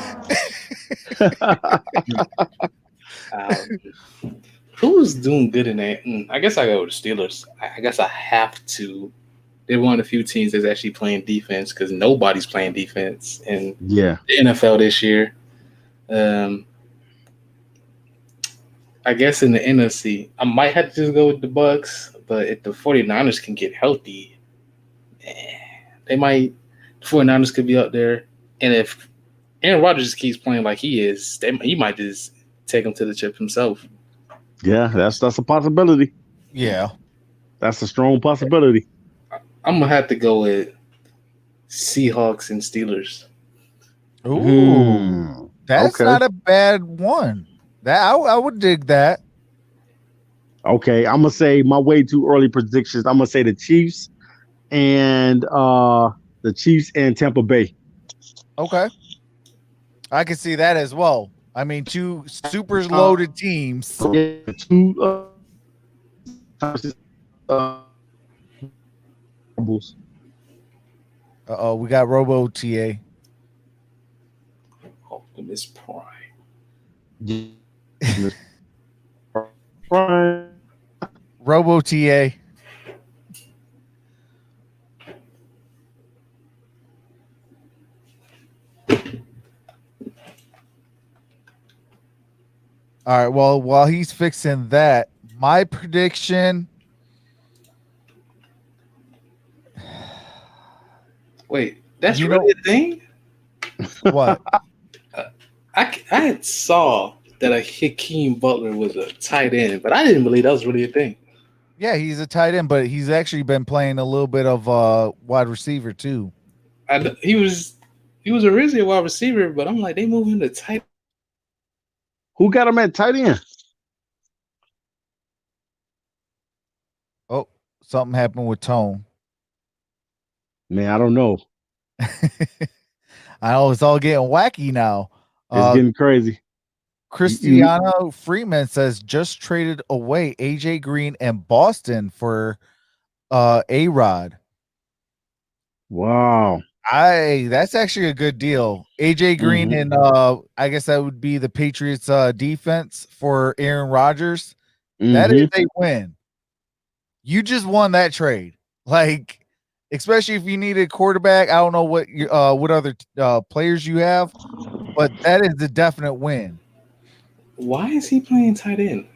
Who's doing good in that? I guess I go with the Steelers. I guess I have to. They're one of the few teams that's actually playing defense because nobody's playing defense in the NFL this year. I guess in the NFC, I might have to just go with the Bucks, but if the 49ers can get healthy, the 49ers could be up there. And if Aaron Rodgers keeps playing like he is, he might just take him to the chip himself. Yeah, that's a possibility. Yeah. That's a strong possibility. I'm going to have to go with Seahawks and Steelers. Ooh. That's not a bad one. That I would dig that. Okay, I'm gonna say my way too early predictions. I'm gonna say the Chiefs and Tampa Bay. Okay, I can see that as well. I mean, two super loaded teams. We got Robo TA. Optimus Prime. Robo TA. All right. Well, while he's fixing that, my prediction. Wait, that's really a thing? What? I saw that Hakeem Butler was a tight end, but I didn't believe that was really a thing. Yeah, he's a tight end, but he's actually been playing a little bit of wide receiver too. He was originally a wide receiver, but I'm like, they moved him to tight. Who got him at tight end? Oh, something happened with Tone. Man, I don't know. I know it's all getting wacky now. It's getting crazy. Cristiano Freeman says just traded away AJ Green and Boston for A-Rod. Wow. That's actually a good deal. AJ Green and I guess that would be the Patriots defense for Aaron Rodgers. That is a win. You just won that trade. Like, especially if you need a quarterback. I don't know what other players you have, but that is a definite win. Why is he playing tight end?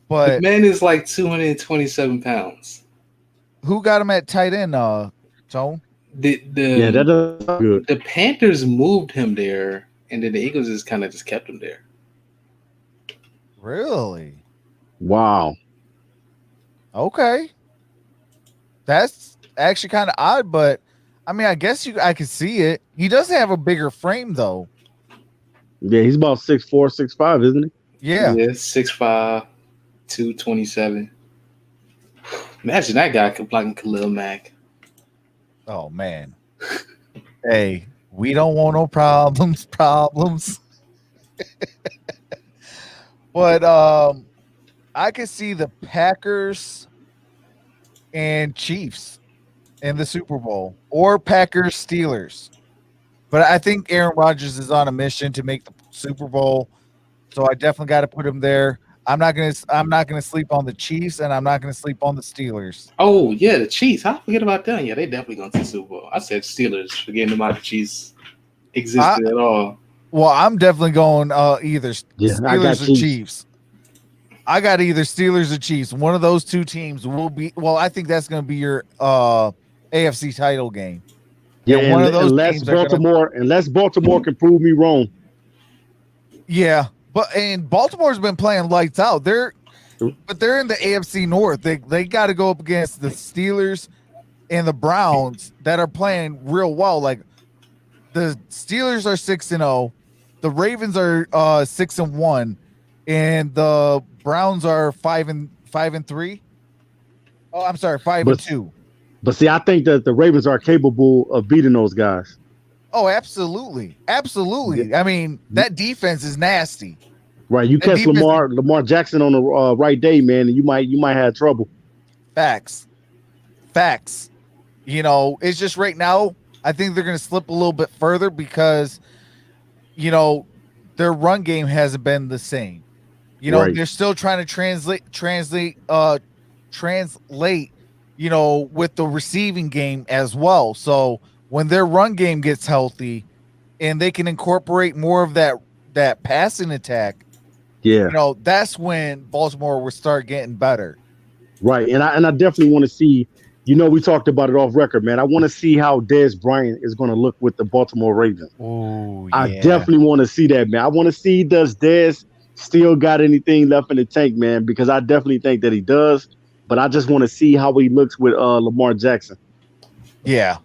But the man is like 227 pounds. Who got him at tight end, Tone? The Panthers moved him there, and then the Eagles just kind of kept him there. Really? Wow. Okay. That's actually kind of odd, but I mean, I guess I could see it. He does have a bigger frame, though. Yeah, he's about 6'4", 6'5", isn't he? Yeah. 6'5", 227. Imagine that guy blocking Khalil Mack. Oh, man. Hey, we don't want no problems. But I could see the Packers and Chiefs in the Super Bowl, or Packers Steelers. But I think Aaron Rodgers is on a mission to make the Super Bowl, so I definitely got to put him there. I'm not gonna sleep on the Chiefs, and I'm not gonna sleep on the Steelers. Oh yeah, the Chiefs. I forget about them. Yeah, they definitely going to the Super Bowl. I said Steelers, forgetting about the Chiefs existed at all. Well, I'm definitely going either Yeah, I got Steelers or Chiefs. Chiefs. I got either Steelers or Chiefs. One of those two teams will be. Well, I think that's going to be your AFC title game. Yeah, And one of those unless teams are gonna, Baltimore can prove me wrong. yeah, and Baltimore's been playing lights out. They're in the AFC North. They got to go up against the Steelers and the Browns that are playing real well. Like the Steelers are 6-0, the Ravens are 6-1, and the Browns are 5-3. Oh, I'm sorry, 5-2. But see, I think that the Ravens are capable of beating those guys. Oh, absolutely. Absolutely. I mean, that defense is nasty. Right. You That catch defense- Lamar Jackson on the right day, man, and you might have trouble. Facts. You know, it's just right now, I think they're going to slip a little bit further because, you know, their run game hasn't been the same. You know, Right. they're still trying to translate, you know, with the receiving game as well. So when their run game gets healthy and they can incorporate more of that passing attack, Yeah. you know, that's when Baltimore will start getting better. Right. And I definitely want to see, you know, we talked about it off record, man. I want to see how Dez Bryant is going to look with the Baltimore Ravens. Oh, yeah. I definitely want to see that, man. I want to see, does Dez still got anything left in the tank, man? Because I definitely think that he does. But I just want to see how he looks with Lamar Jackson. Yeah,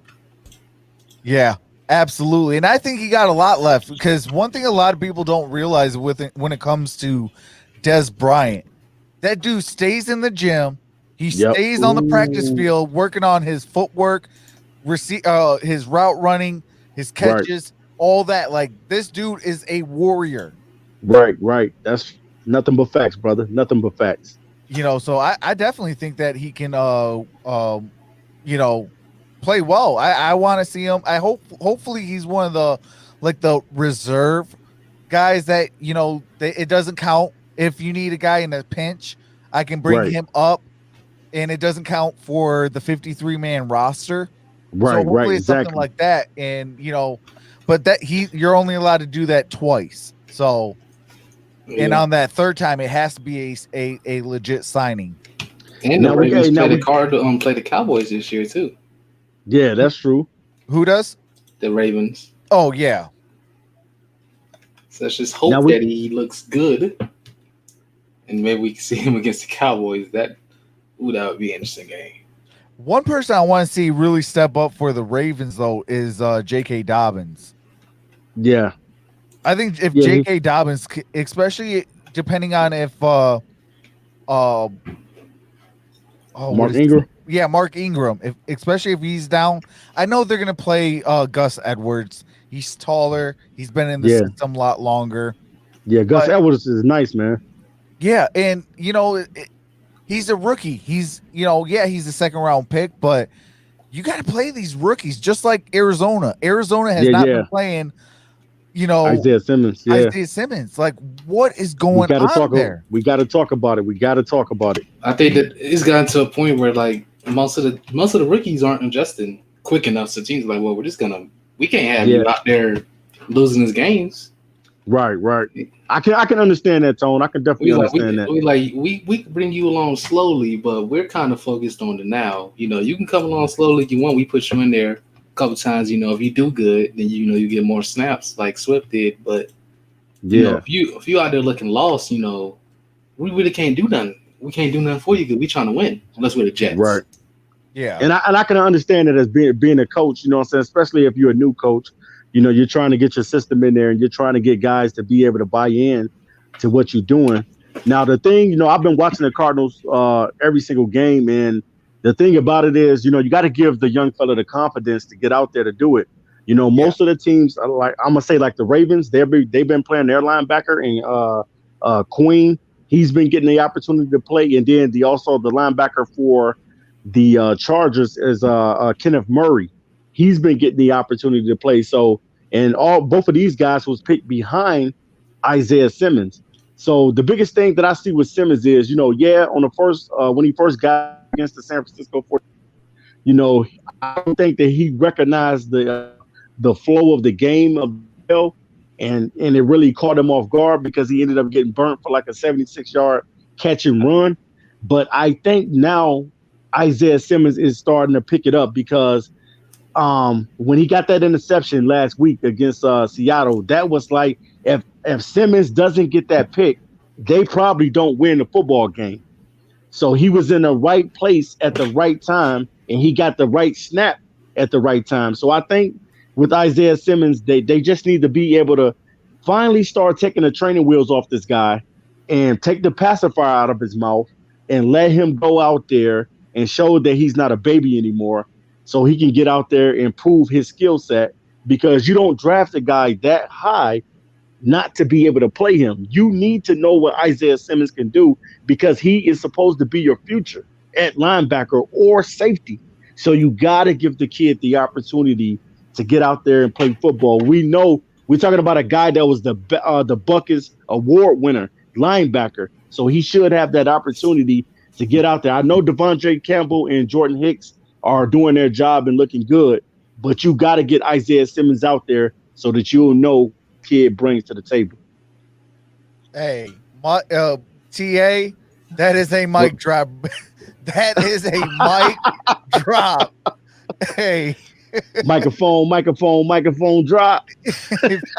absolutely. And I think he got a lot left because one thing a lot of people don't realize when it comes to Dez Bryant, that dude stays in the gym. He stays on the practice field working on his footwork, his route running, his catches, all that. Like, this dude is a warrior. Right. That's nothing but facts, brother. Nothing but facts. You know, so I definitely think that he can, you know, play well. I want to see him. Hopefully he's one of the reserve guys that, you know, it doesn't count if you need a guy in a pinch. I can bring him up, and it doesn't count for the 53-man roster. Right, so hopefully it's exactly. something like that. And, you know, but you're only allowed to do that twice. So, and on that third time, it has to be a legit signing. And the Ravens play the Cowboys this year too. Yeah, that's true. Who does? The Ravens. Oh yeah. So let's just hope that he looks good, and maybe we can see him against the Cowboys. That would be an interesting game. One person I want to see really step up for the Ravens though is J.K. Dobbins. Yeah. I think if J.K. Dobbins, especially depending on if Mark Ingram. Yeah, Mark Ingram. Especially if he's down. I know they're gonna play Gus Edwards. He's taller. He's been in the system a lot longer. Yeah, Gus Edwards is nice, man. Yeah, and you know, he's a rookie. He's, you know, he's a second round pick, but you got to play these rookies just like Arizona. Arizona has not been playing. You know, Isaiah Simmons. Yeah. Isaiah Simmons. Like, what is going on there? We got to talk about it. I think that it's gotten to a point where like most of the rookies aren't adjusting quick enough. So teams are like, well, we can't have you out there losing these games. Right. I can understand that, Tone. I can definitely understand that. We bring you along slowly, but we're kind of focused on the now. You know, you can come along slowly if you want. We put you in there couple times, you know, if you do good, then you get more snaps like Swift did. But you know, if you out there looking lost, you know, we really can't do nothing. We can't do nothing for you because we trying to win unless we're the Jets. Right. Yeah. And I can understand it as being a coach, you know what I'm saying? Especially if you're a new coach, you know, you're trying to get your system in there and you're trying to get guys to be able to buy in to what you're doing. Now the thing, you know, I've been watching the Cardinals every single game, and the thing about it is, you know, you got to give the young fella the confidence to get out there to do it. You know, most of the teams, like I'm gonna say, like the Ravens, they've been playing their linebacker and Queen. He's been getting the opportunity to play, and then the linebacker for the Chargers is Kenneth Murray. He's been getting the opportunity to play. So, and both of these guys was picked behind Isaiah Simmons. So the biggest thing that I see with Simmons is, you know, on the first when he first got against the San Francisco 49ers, you know, I don't think that he recognized the flow of the game of and it really caught him off guard because he ended up getting burnt for like a 76-yard catch and run. But I think now Isaiah Simmons is starting to pick it up because when he got that interception last week against Seattle, that was like if Simmons doesn't get that pick, they probably don't win the football game. So he was in the right place at the right time, and he got the right snap at the right time. So I think with Isaiah Simmons, they just need to be able to finally start taking the training wheels off this guy and take the pacifier out of his mouth and let him go out there and show that he's not a baby anymore so he can get out there and prove his skill set, because you don't draft a guy that high not to be able to play him. You need to know what Isaiah Simmons can do because he is supposed to be your future at linebacker or safety. So you got to give the kid the opportunity to get out there and play football. We know we're talking about a guy that was the Buckus Award winner linebacker. So he should have that opportunity to get out there. I know Devondre Campbell and Jordan Hicks are doing their job and looking good, but you got to get Isaiah Simmons out there so that you'll know kid brings to the table. Hey, TA, that is a mic drop. That is a mic drop. Hey. Microphone drop.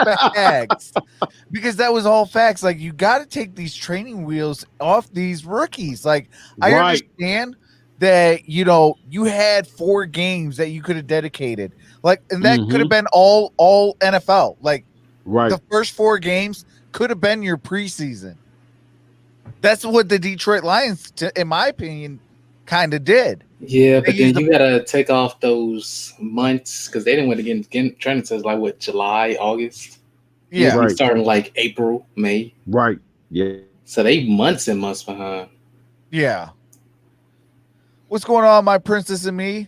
Facts. Because that was all facts. Like, you got to take these training wheels off these rookies. Like, I understand that, you had 4 games that you could have dedicated. Like, and that could have been all NFL. Like, the first 4 games could have been your preseason. That's what the Detroit Lions, in my opinion, kind of did. Yeah, but then you gotta take off those months because they didn't want to get training until like what, July, August. Yeah, starting like April, May. Right. Yeah. So they months and months behind. Yeah. What's going on, my princess and me?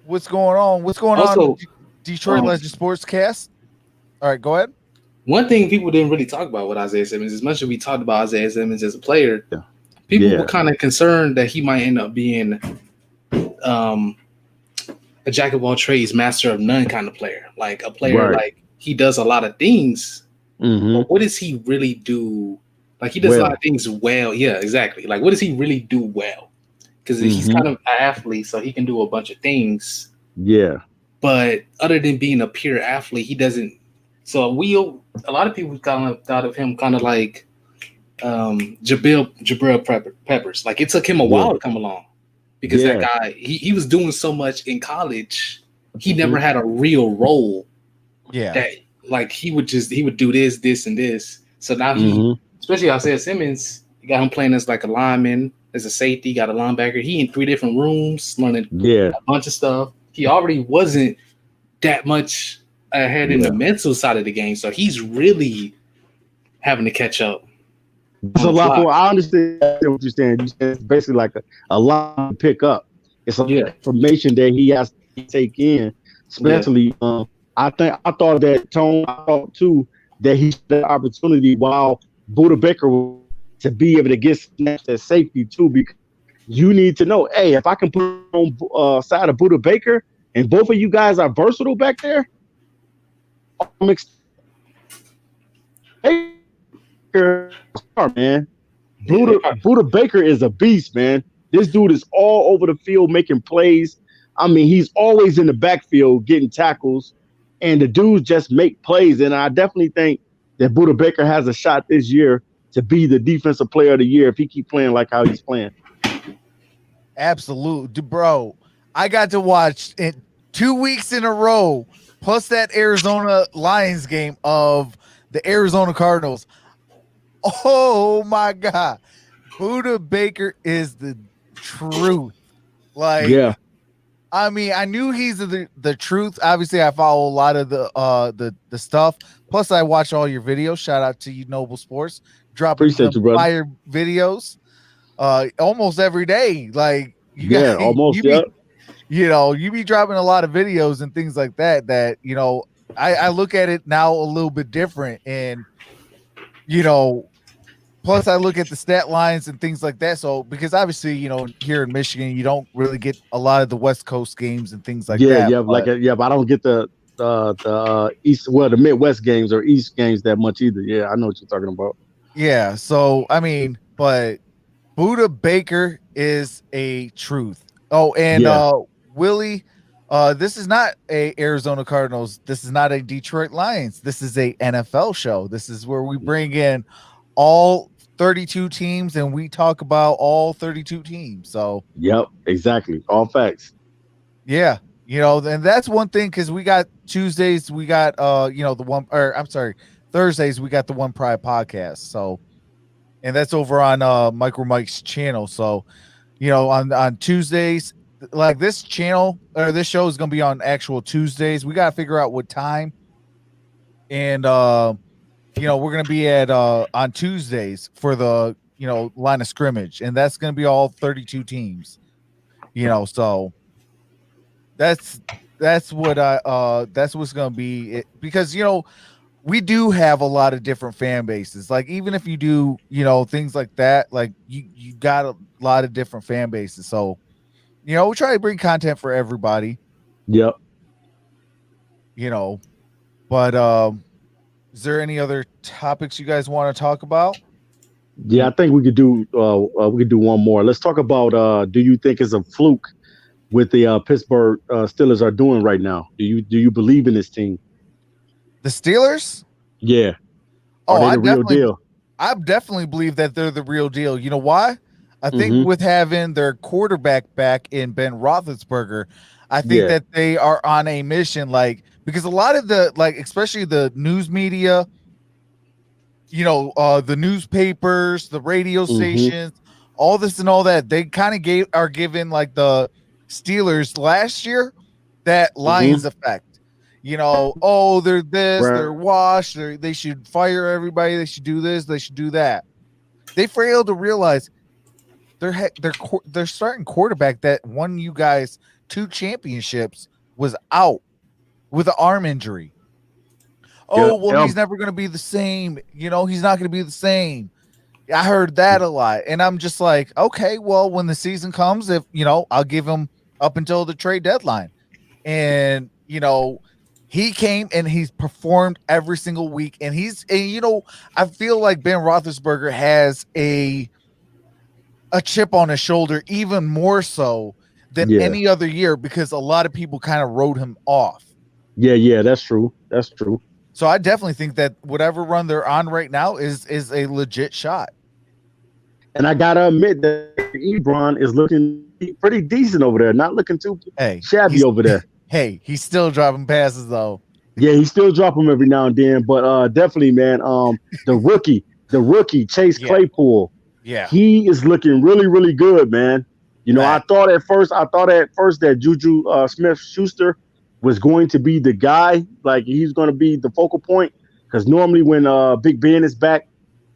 What's going on? What's going on? Detroit Legend Sportscast. All right, go ahead. One thing people didn't really talk about with Isaiah Simmons, as much as we talked about Isaiah Simmons as a player, people were kind of concerned that he might end up being a jack of all trades, master of none kind of player. Like a player, like he does a lot of things, but what does he really do? Like he does a lot of things well. Yeah, exactly. Like what does he really do well? Because he's kind of an athlete, so he can do a bunch of things. Yeah. But other than being a pure athlete, he doesn't. So a lot of people kind of thought of him kind of like Jabril Peppers. Like it took him a while to come along because that guy, he was doing so much in college. He never had a real role. Yeah. That like he would do this, and this. So now he, especially Isaiah Simmons, you got him playing as like a lineman, as a safety, got a linebacker. He in 3 different rooms learning a bunch of stuff. He already wasn't that much ahead in the mental side of the game, so he's really having to catch up. It's a lot more. I understand what you're saying. It's basically like a lot to pick up. It's a lot of information that he has to take in, especially. I thought that Tone. I thought too that he had the opportunity while Buda Baker to be able to get snaps at safety too, because you need to know, hey, if I can put on side of Buda Baker and both of you guys are versatile back there, man. Buda Baker is a beast, man. This dude is all over the field making plays. I mean, he's always in the backfield getting tackles, and the dudes just make plays. And I definitely think that Buda Baker has a shot this year to be the defensive player of the year if he keep playing like how he's playing. Absolutely, bro. I got to watch it 2 weeks in a row, plus that Arizona Lions game of the Arizona Cardinals. Oh my God. Buda Baker is the truth. Like, I mean, I knew he's the truth. Obviously, I follow a lot of the stuff. Plus, I watch all your videos. Shout out to you, Noble Sports. Dropping fire videos almost every day. Like, you be dropping a lot of videos and things like that. That I look at it now a little bit different, and plus I look at the stat lines and things like that. So because obviously here in Michigan you don't really get a lot of the West Coast games and things like that. But I don't get the the Midwest games or East games that much either. Yeah, I know what you're talking about. Yeah. So I mean, but Buda Baker is a truth. Oh, and Willie, this is not a Arizona Cardinals. This is not a Detroit Lions. This is a NFL show. This is where we bring in all 32 teams and we talk about all 32 teams. So yep, exactly. All facts. Yeah. And that's one thing because we got Tuesdays, we got Thursdays, we got the One Pride podcast. So, and that's over on MicroMike's channel. So, on Tuesdays, like this channel or this show is gonna be on actual Tuesdays. We gotta figure out what time. And we're gonna be at on Tuesdays for the line of scrimmage, and that's gonna be all 32 teams. So that's what's gonna be it, because we do have a lot of different fan bases. Like even if you do things like that, like you got a lot of different fan bases. So we try to bring content for everybody. Yep. But is there any other topics you guys want to talk about? Yeah, I think we could do one more. Let's talk about do you think it's a fluke with the Pittsburgh Steelers are doing right now? Do you believe in this team? The Steelers? Yeah. Are they the real deal? I definitely believe that they're the real deal. You know why? I think with having their quarterback back in Ben Roethlisberger, I think that they are on a mission. Like because a lot of the especially the news media, the newspapers, the radio stations, all this and all that, they kind of are given like the Steelers last year that Lions effect. They're this, they're washed, they should fire everybody, they should do this, they should do that. They failed to realize their starting quarterback that won you guys 2 championships was out with an arm injury. He's never going to be the same. He's not going to be the same. I heard that a lot, and I'm just like, okay, well, when the season comes, if I'll give him up until the trade deadline, and he came and he's performed every single week, and I feel like Ben Roethlisberger has a chip on his shoulder, even more so than any other year, because a lot of people kind of wrote him off. Yeah, that's true. That's true. So I definitely think that whatever run they're on right now is a legit shot. And I gotta admit that Ebron is looking pretty decent over there, not looking too shabby over there. Hey, he's still dropping passes though. Yeah, he still drop them every now and then, but definitely, man. The rookie Chase Claypool. Yeah, he is looking really, really good, man. I thought at first that Juju Smith-Schuster was going to be the guy, like he's going to be the focal point, because normally when Big Ben is back,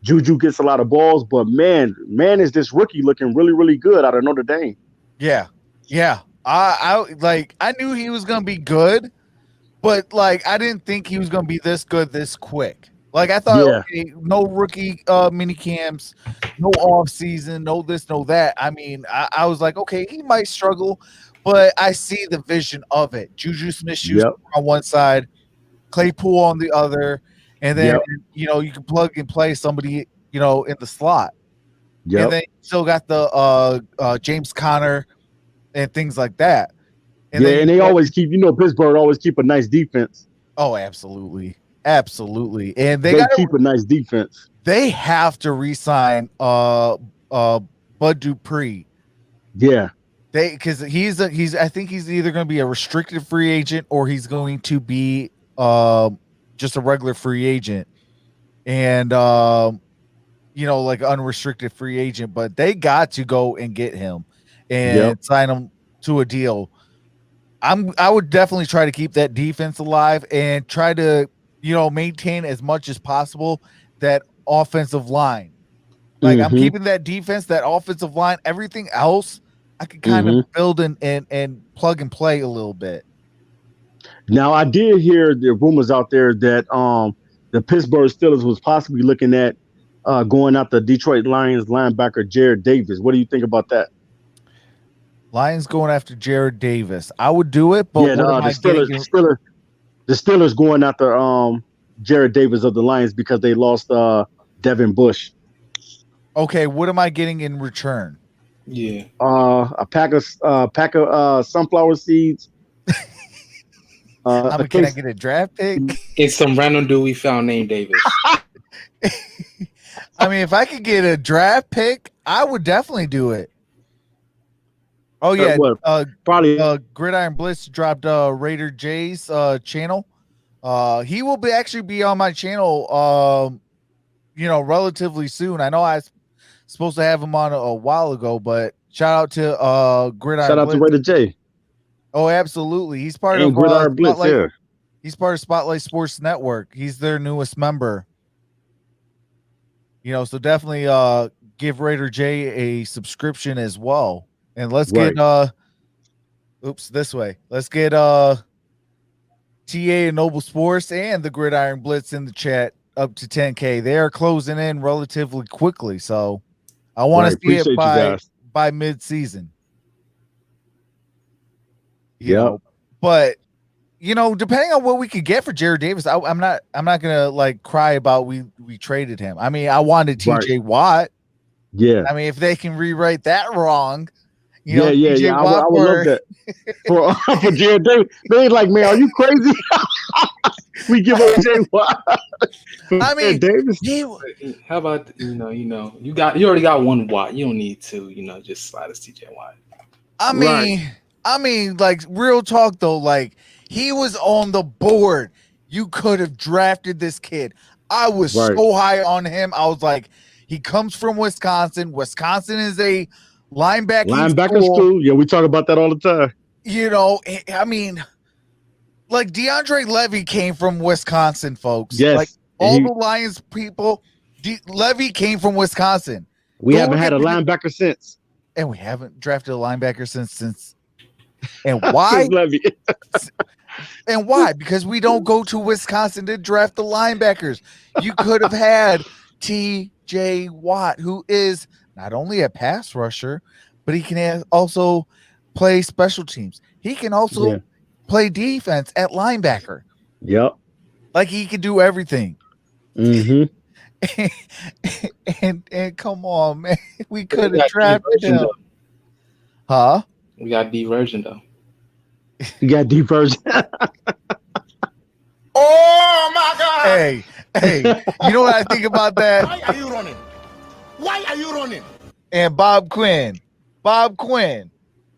Juju gets a lot of balls. But man, is this rookie looking really, really good out of Notre Dame? Yeah. I knew he was going to be good, but I didn't think he was going to be this good this quick. I thought, okay, no rookie mini camps, no off season, no this, no that. I mean, I was like, okay, he might struggle, but I see the vision of it. Juju Smith-Schuster on one side, Claypool on the other, and then you can plug and play somebody in the slot. Yeah, and then you still got the James Conner and things like that. And and they always keep, Pittsburgh always keep a nice defense. Oh, absolutely. Absolutely. And they keep a nice defense. They have to re-sign Bud Dupree. Yeah. Because I think he's either going to be a restricted free agent or he's going to be just a regular free agent. And unrestricted free agent, but they got to go and get him and sign him to a deal. I would definitely try to keep that defense alive and try to maintain as much as possible that offensive line. I'm keeping that defense, that offensive line, everything else I could kind of build and plug and play a little bit. Now I did hear the rumors out there that the Pittsburgh Steelers was possibly looking at going out the Detroit Lions linebacker Jared Davis. What do you think about that? Lions going after Jared Davis. I would do it, but the Steelers. The Steelers going after Jared Davis of the Lions because they lost Devin Bush. Okay, what am I getting in return? Yeah. A pack of sunflower seeds. Can I get a draft pick? It's some random dude we found named Davis. I mean, if I could get a draft pick, I would definitely do it. Oh yeah, probably Gridiron Blitz dropped Raider J's channel. He will actually be on my channel relatively soon. I know I was supposed to have him on a while ago, but shout out to Gridiron shout out Blitz. to Raider J. Oh, absolutely. He's part and of Gridiron Blitz, yeah. He's part of Spotlight Sports Network. He's their newest member. So definitely give Raider J a subscription as well. And let's get this way. Let's get TA and Noble Sports and the Gridiron Blitz in the chat up to 10K. They are closing in relatively quickly. So I want to see it by mid-season. Yeah. But depending on what we could get for Jared Davis, I'm not gonna cry about we traded him. I mean, I wanted TJ Watt. Yeah. I mean, if they can rewrite that wrong, I would love that for Jared Davis. They like, man, are you crazy? We give up TJ Watt. I mean, Davis. How about you already got one Watt. You don't need to just slide us TJ Watt. I mean, real talk though, he was on the board. You could have drafted this kid. I was so high on him. I was like, he comes from Wisconsin. Wisconsin is a linebacker school. Yeah, we talk about that all the time. I mean, DeAndre Levy came from Wisconsin, folks. Yes. The Lions people, Levy came from Wisconsin. We haven't had a linebacker since. And we haven't drafted a linebacker since. And why? And why? Because we don't go to Wisconsin to draft the linebackers. You could have had TJ Watt, who is not only a pass rusher, but he can also play special teams. He can also play defense at linebacker. Yep. He can do everything. Mm-hmm. and come on, man. We could have drafted him. Huh? We got Derrn though. You got Derrn. Oh my God! Hey, you know what I think about that? Why are you running? Why are you running? And Bob Quinn,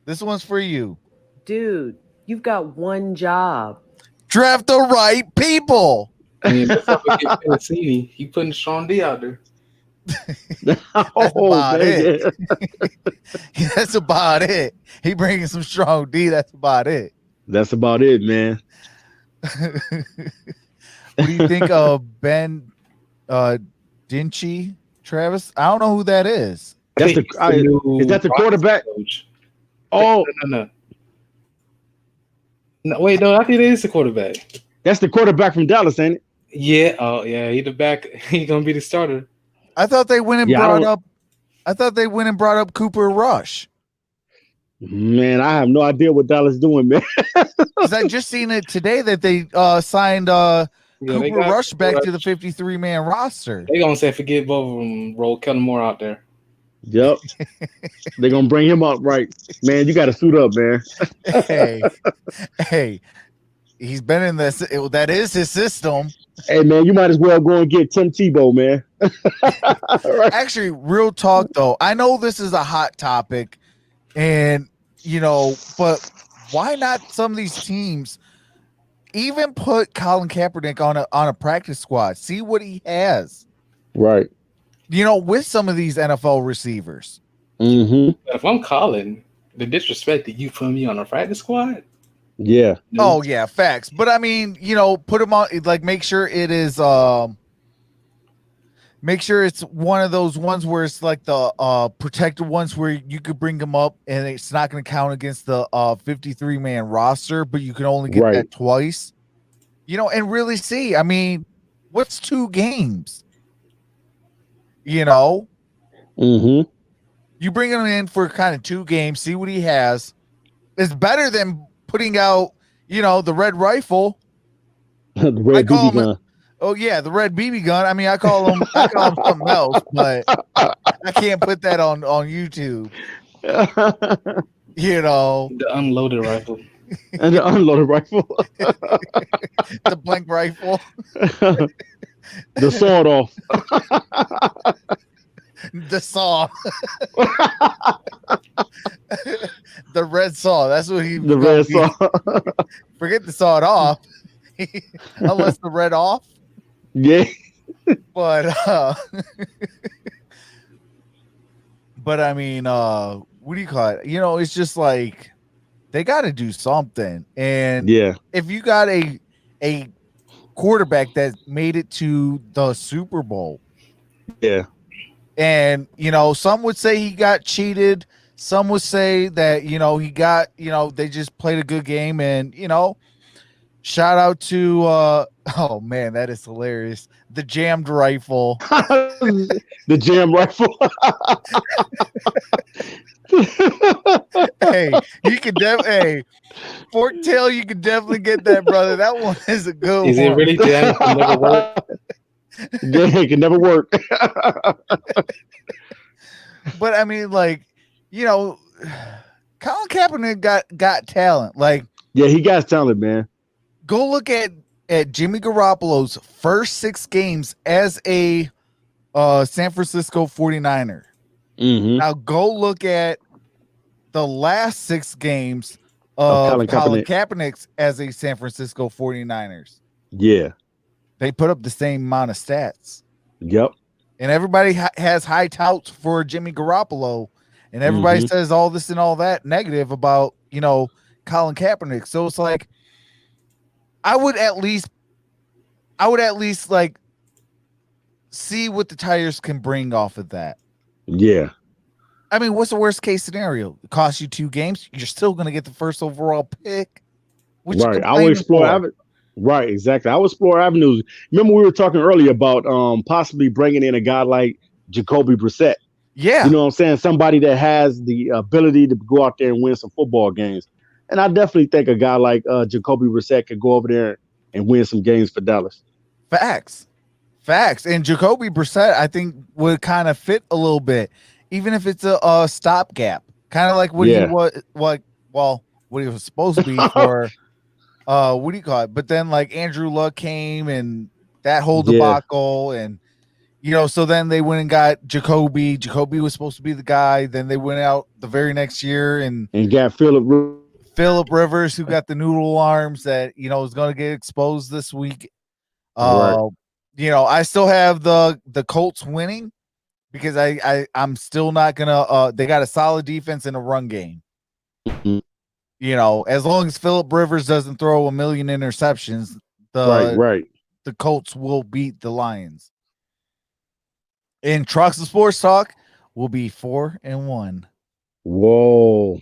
this one's for you. Dude, you've got one job. Draft the right people. I mean, that's how we get Penicini. He putting Sean D out there. That's about it. That's about it. He bringing some strong D. That's about it. That's about it, man. What do you think of Ben Dinchey, Travis? I don't know who that is. That's is that the quarterback? Coach. Oh no, wait, no, I think it is the quarterback. That's the quarterback from Dallas, ain't it? Yeah. Oh, yeah. He the back. He gonna be the starter. I thought they went and brought up. I thought they went and brought up Cooper Rush. Man, I have no idea what Dallas doing, man. Because I just seen it today that they signed Cooper Rush back to the 53-man roster. They gonna say forget both of them. Roll Kellen Moore out there. Yep. They're gonna bring him up, right? Man, you got to suit up, man. Hey, he's been in this. That is his system. Hey, man, you might as well go and get Tim Tebow, man. Right. Actually, real talk though, I know this is a hot topic, and but why not some of these teams even put Colin Kaepernick on a practice squad? See what he has. Right. With some of these NFL receivers. Mm-hmm. If I'm Colin, the disrespect that you put me on a practice squad. Yeah. Oh yeah, facts. But I mean, put him on. Make sure it is. Make sure it's one of those ones where it's like the protected ones where you could bring them up and it's not going to count against the 53-man roster, but you can only get that twice. And really see. I mean, what's 2 games? Mm-hmm. You bring him in for kind of 2 games, see what he has. It's better than putting out, the red rifle. The red BB gun. Oh yeah, the red BB gun. I mean, I call him something else, but I can't put that on YouTube. You know, The unloaded rifle. And the unloaded rifle. The blank rifle. The sawed off. The saw. The red saw. That's what he. The red saw. Forget the sawed off. Unless the red off. Yeah. But but I mean, what do you call it? You know, it's just like they got to do something. And Yeah, if you got a quarterback that made it to the Super Bowl, yeah, and you know, some would say he got cheated. Some would say that, you know, he got, you know, they just played a good game. And, you know, shout out to oh man, that is hilarious. The jammed rifle. the jam rifle. Hey, you could hey, Fork Tail, you could definitely get that, brother. That one is a good Is one. it really jam? It never work? Yeah, it can never work. But I mean, like, you know, Colin Kaepernick got talent. Like, Yeah, he got talent, man. go look at Jimmy Garoppolo's first 6 games as a San Francisco 49er. Mm-hmm. Now go look at the last 6 games of Colin Kaepernick's as a San Francisco 49ers. Yeah. They put up the same amount of stats. Yep. And everybody has high touts for Jimmy Garoppolo. And everybody says all this and all that negative about, you know, Colin Kaepernick. So it's like, I would at least like see what the Tigers can bring off of that. Yeah. I mean, what's the worst case scenario? It costs you 2 games. You're still going to get the first overall pick. Right. I will explore. Right. Exactly. I will explore avenues. Remember, we were talking earlier about possibly bringing in a guy like Jacoby Brissett. Yeah. You know what I'm saying? Somebody that has the ability to go out there and win some football games. And I definitely think a guy like Jacoby Brissett could go over there and win some games for Dallas. Facts. And Jacoby Brissett, I think, would kind of fit a little bit, even if it's a stopgap, kind of like what he was, what he was supposed to be for. What do you call it? But then, like, Andrew Luck came and that whole debacle, and you know, so then they went and got Jacoby. Jacoby was supposed to be the guy. Then they went out the very next year and got Phillip Rivers, who got the noodle arms that, you know, is going to get exposed this week. You know, I still have the Colts winning because I'm still not gonna. They got a solid defense and a run game. Mm-hmm. You know, as long as Phillip Rivers doesn't throw a million interceptions, the Colts will beat the Lions. In Trucks and Sports Talk, we'll be 4-1. Whoa!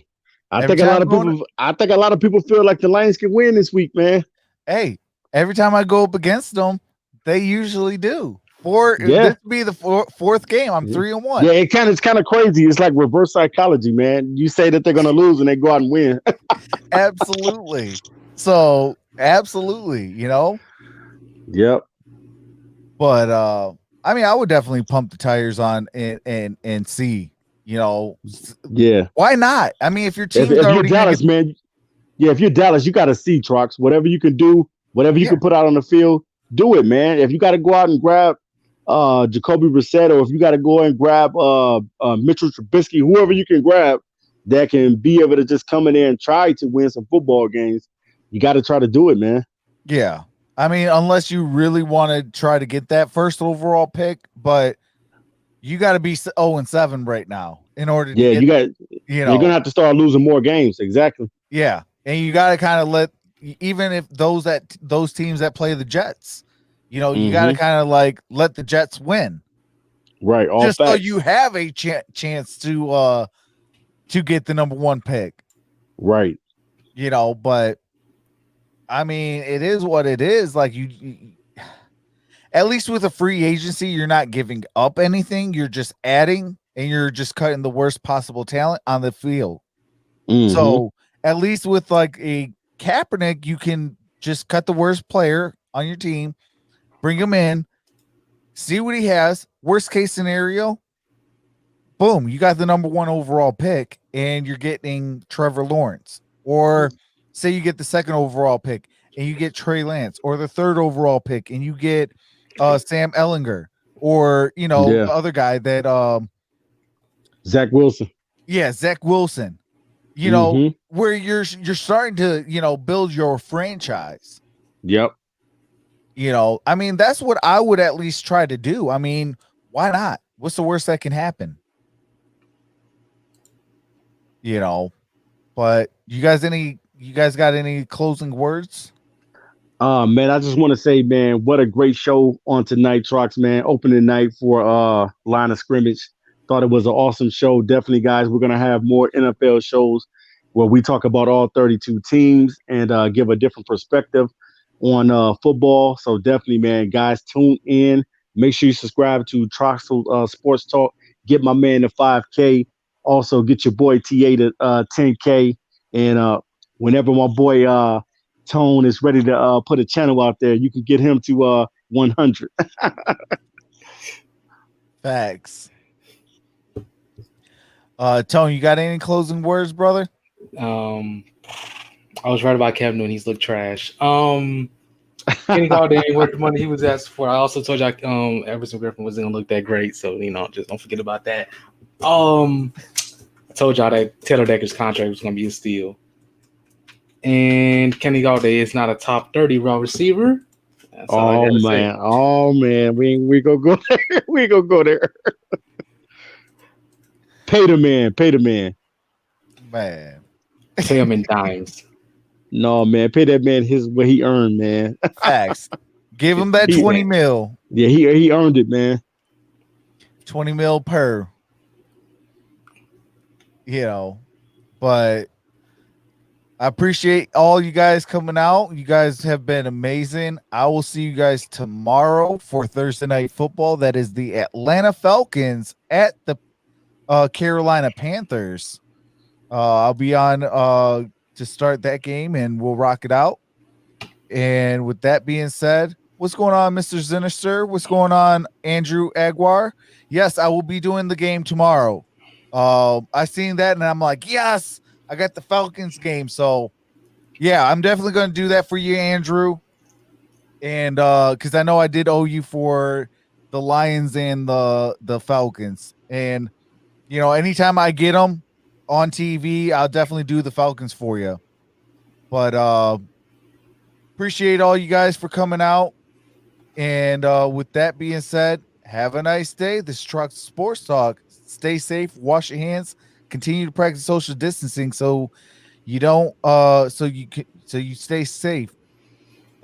I think a lot of people feel like the Lions can win this week, man. Hey, every time I go up against them, they usually do. This would be the fourth game. I'm 3-1. Yeah, it's kind of crazy. It's like reverse psychology, man. You say that they're gonna lose and they go out and win. Absolutely. So absolutely, you know. Yep. But I mean, I would definitely pump the tires on and see, you know. Yeah. Why not? I mean, if your team's if you're Dallas, man. Yeah, if you're Dallas, you got to see Trox. Whatever you can do, whatever you can put out on the field, do it, man. If you got to go out and grab Jacoby Brissett, or if you got to go and grab Mitchell Trubisky, whoever you can grab that can be able to just come in there and try to win some football games, you got to try to do it, man. Yeah. I mean, unless you really want to try to get that first overall pick, but you got to be 0-7 right now in order to you got, you know, you're going to have to start losing more games. Exactly. Yeah. And you got to kind of let, even if those teams that play the Jets, you know, you got to kind of like let the Jets win. Right. All just facts. so you have a chance to get the number 1 pick. Right. You know, but I mean, it is what it is. Like you at least with a free agency, you're not giving up anything. You're just adding, and you're just cutting the worst possible talent on the field. So at least with like a Kaepernick, you can just cut the worst player on your team, bring him in, see what he has. Worst case scenario, boom, you got the number 1 overall pick and you're getting Trevor Lawrence. Or say you get the 2nd overall pick and you get Trey Lance, or the 3rd overall pick and you get Sam Ellinger, or the other guy that Zach Wilson. Yeah, Zach Wilson. Where you're starting to, build your franchise. Yep. I mean, that's what I would at least try to do. I mean, why not? What's the worst that can happen? But you guys got any closing words? Man, I just want to say, man, what a great show on tonight, Trox, man. Opening night for Line of Scrimmage. Thought it was an awesome show. Definitely, guys, we're going to have more NFL shows where we talk about all 32 teams and give a different perspective on football. So definitely, man, guys, tune in. Make sure you subscribe to Troxel Sports Talk. Get my man to 5K. Also, get your boy TA to 10K. And whenever my boy Tone is ready to put a channel out there, you can get him to 100. Facts. Tone, you got any closing words, brother? I was right about Cam Newton. He's looked trash. Kenny Galladay ain't worth the money he was asked for. I also told you Everson Griffin wasn't gonna look that great, so just don't forget about that. I told y'all that Taylor Decker's contract was gonna be a steal. And Kenny Galladay is not a top 30 wide receiver. Oh man, we gonna go there. We gonna go there. Pay the man. Man. Pay him in dimes. No, man, pay that man what he earned, man. Facts. Give him that 20 mil. Yeah, he earned it, man. 20 mil per. But I appreciate all you guys coming out. You guys have been amazing. I will see you guys tomorrow for Thursday Night Football. That is the Atlanta Falcons at the Carolina Panthers. I'll be on to start that game, and we'll rock it out. And with that being said, what's going on, Mr. Sinister? What's going on, Andrew Aguar? Yes, I will be doing the game tomorrow. I seen that, and I'm like, yes, I got the Falcons game. So, yeah, I'm definitely going to do that for you, Andrew. And because I know I did owe you for the Lions and the Falcons. And, anytime I get them on TV, I'll definitely do the Falcons for you. But appreciate all you guys for coming out. And with that being said, have a nice day. This is Truck Sports Talk. Stay safe, wash your hands, continue to practice social distancing so you don't so you stay safe.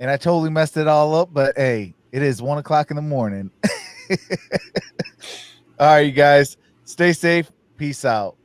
And I totally messed it all up, but hey, it is 1 o'clock in the morning. All right, you guys, stay safe. Peace out.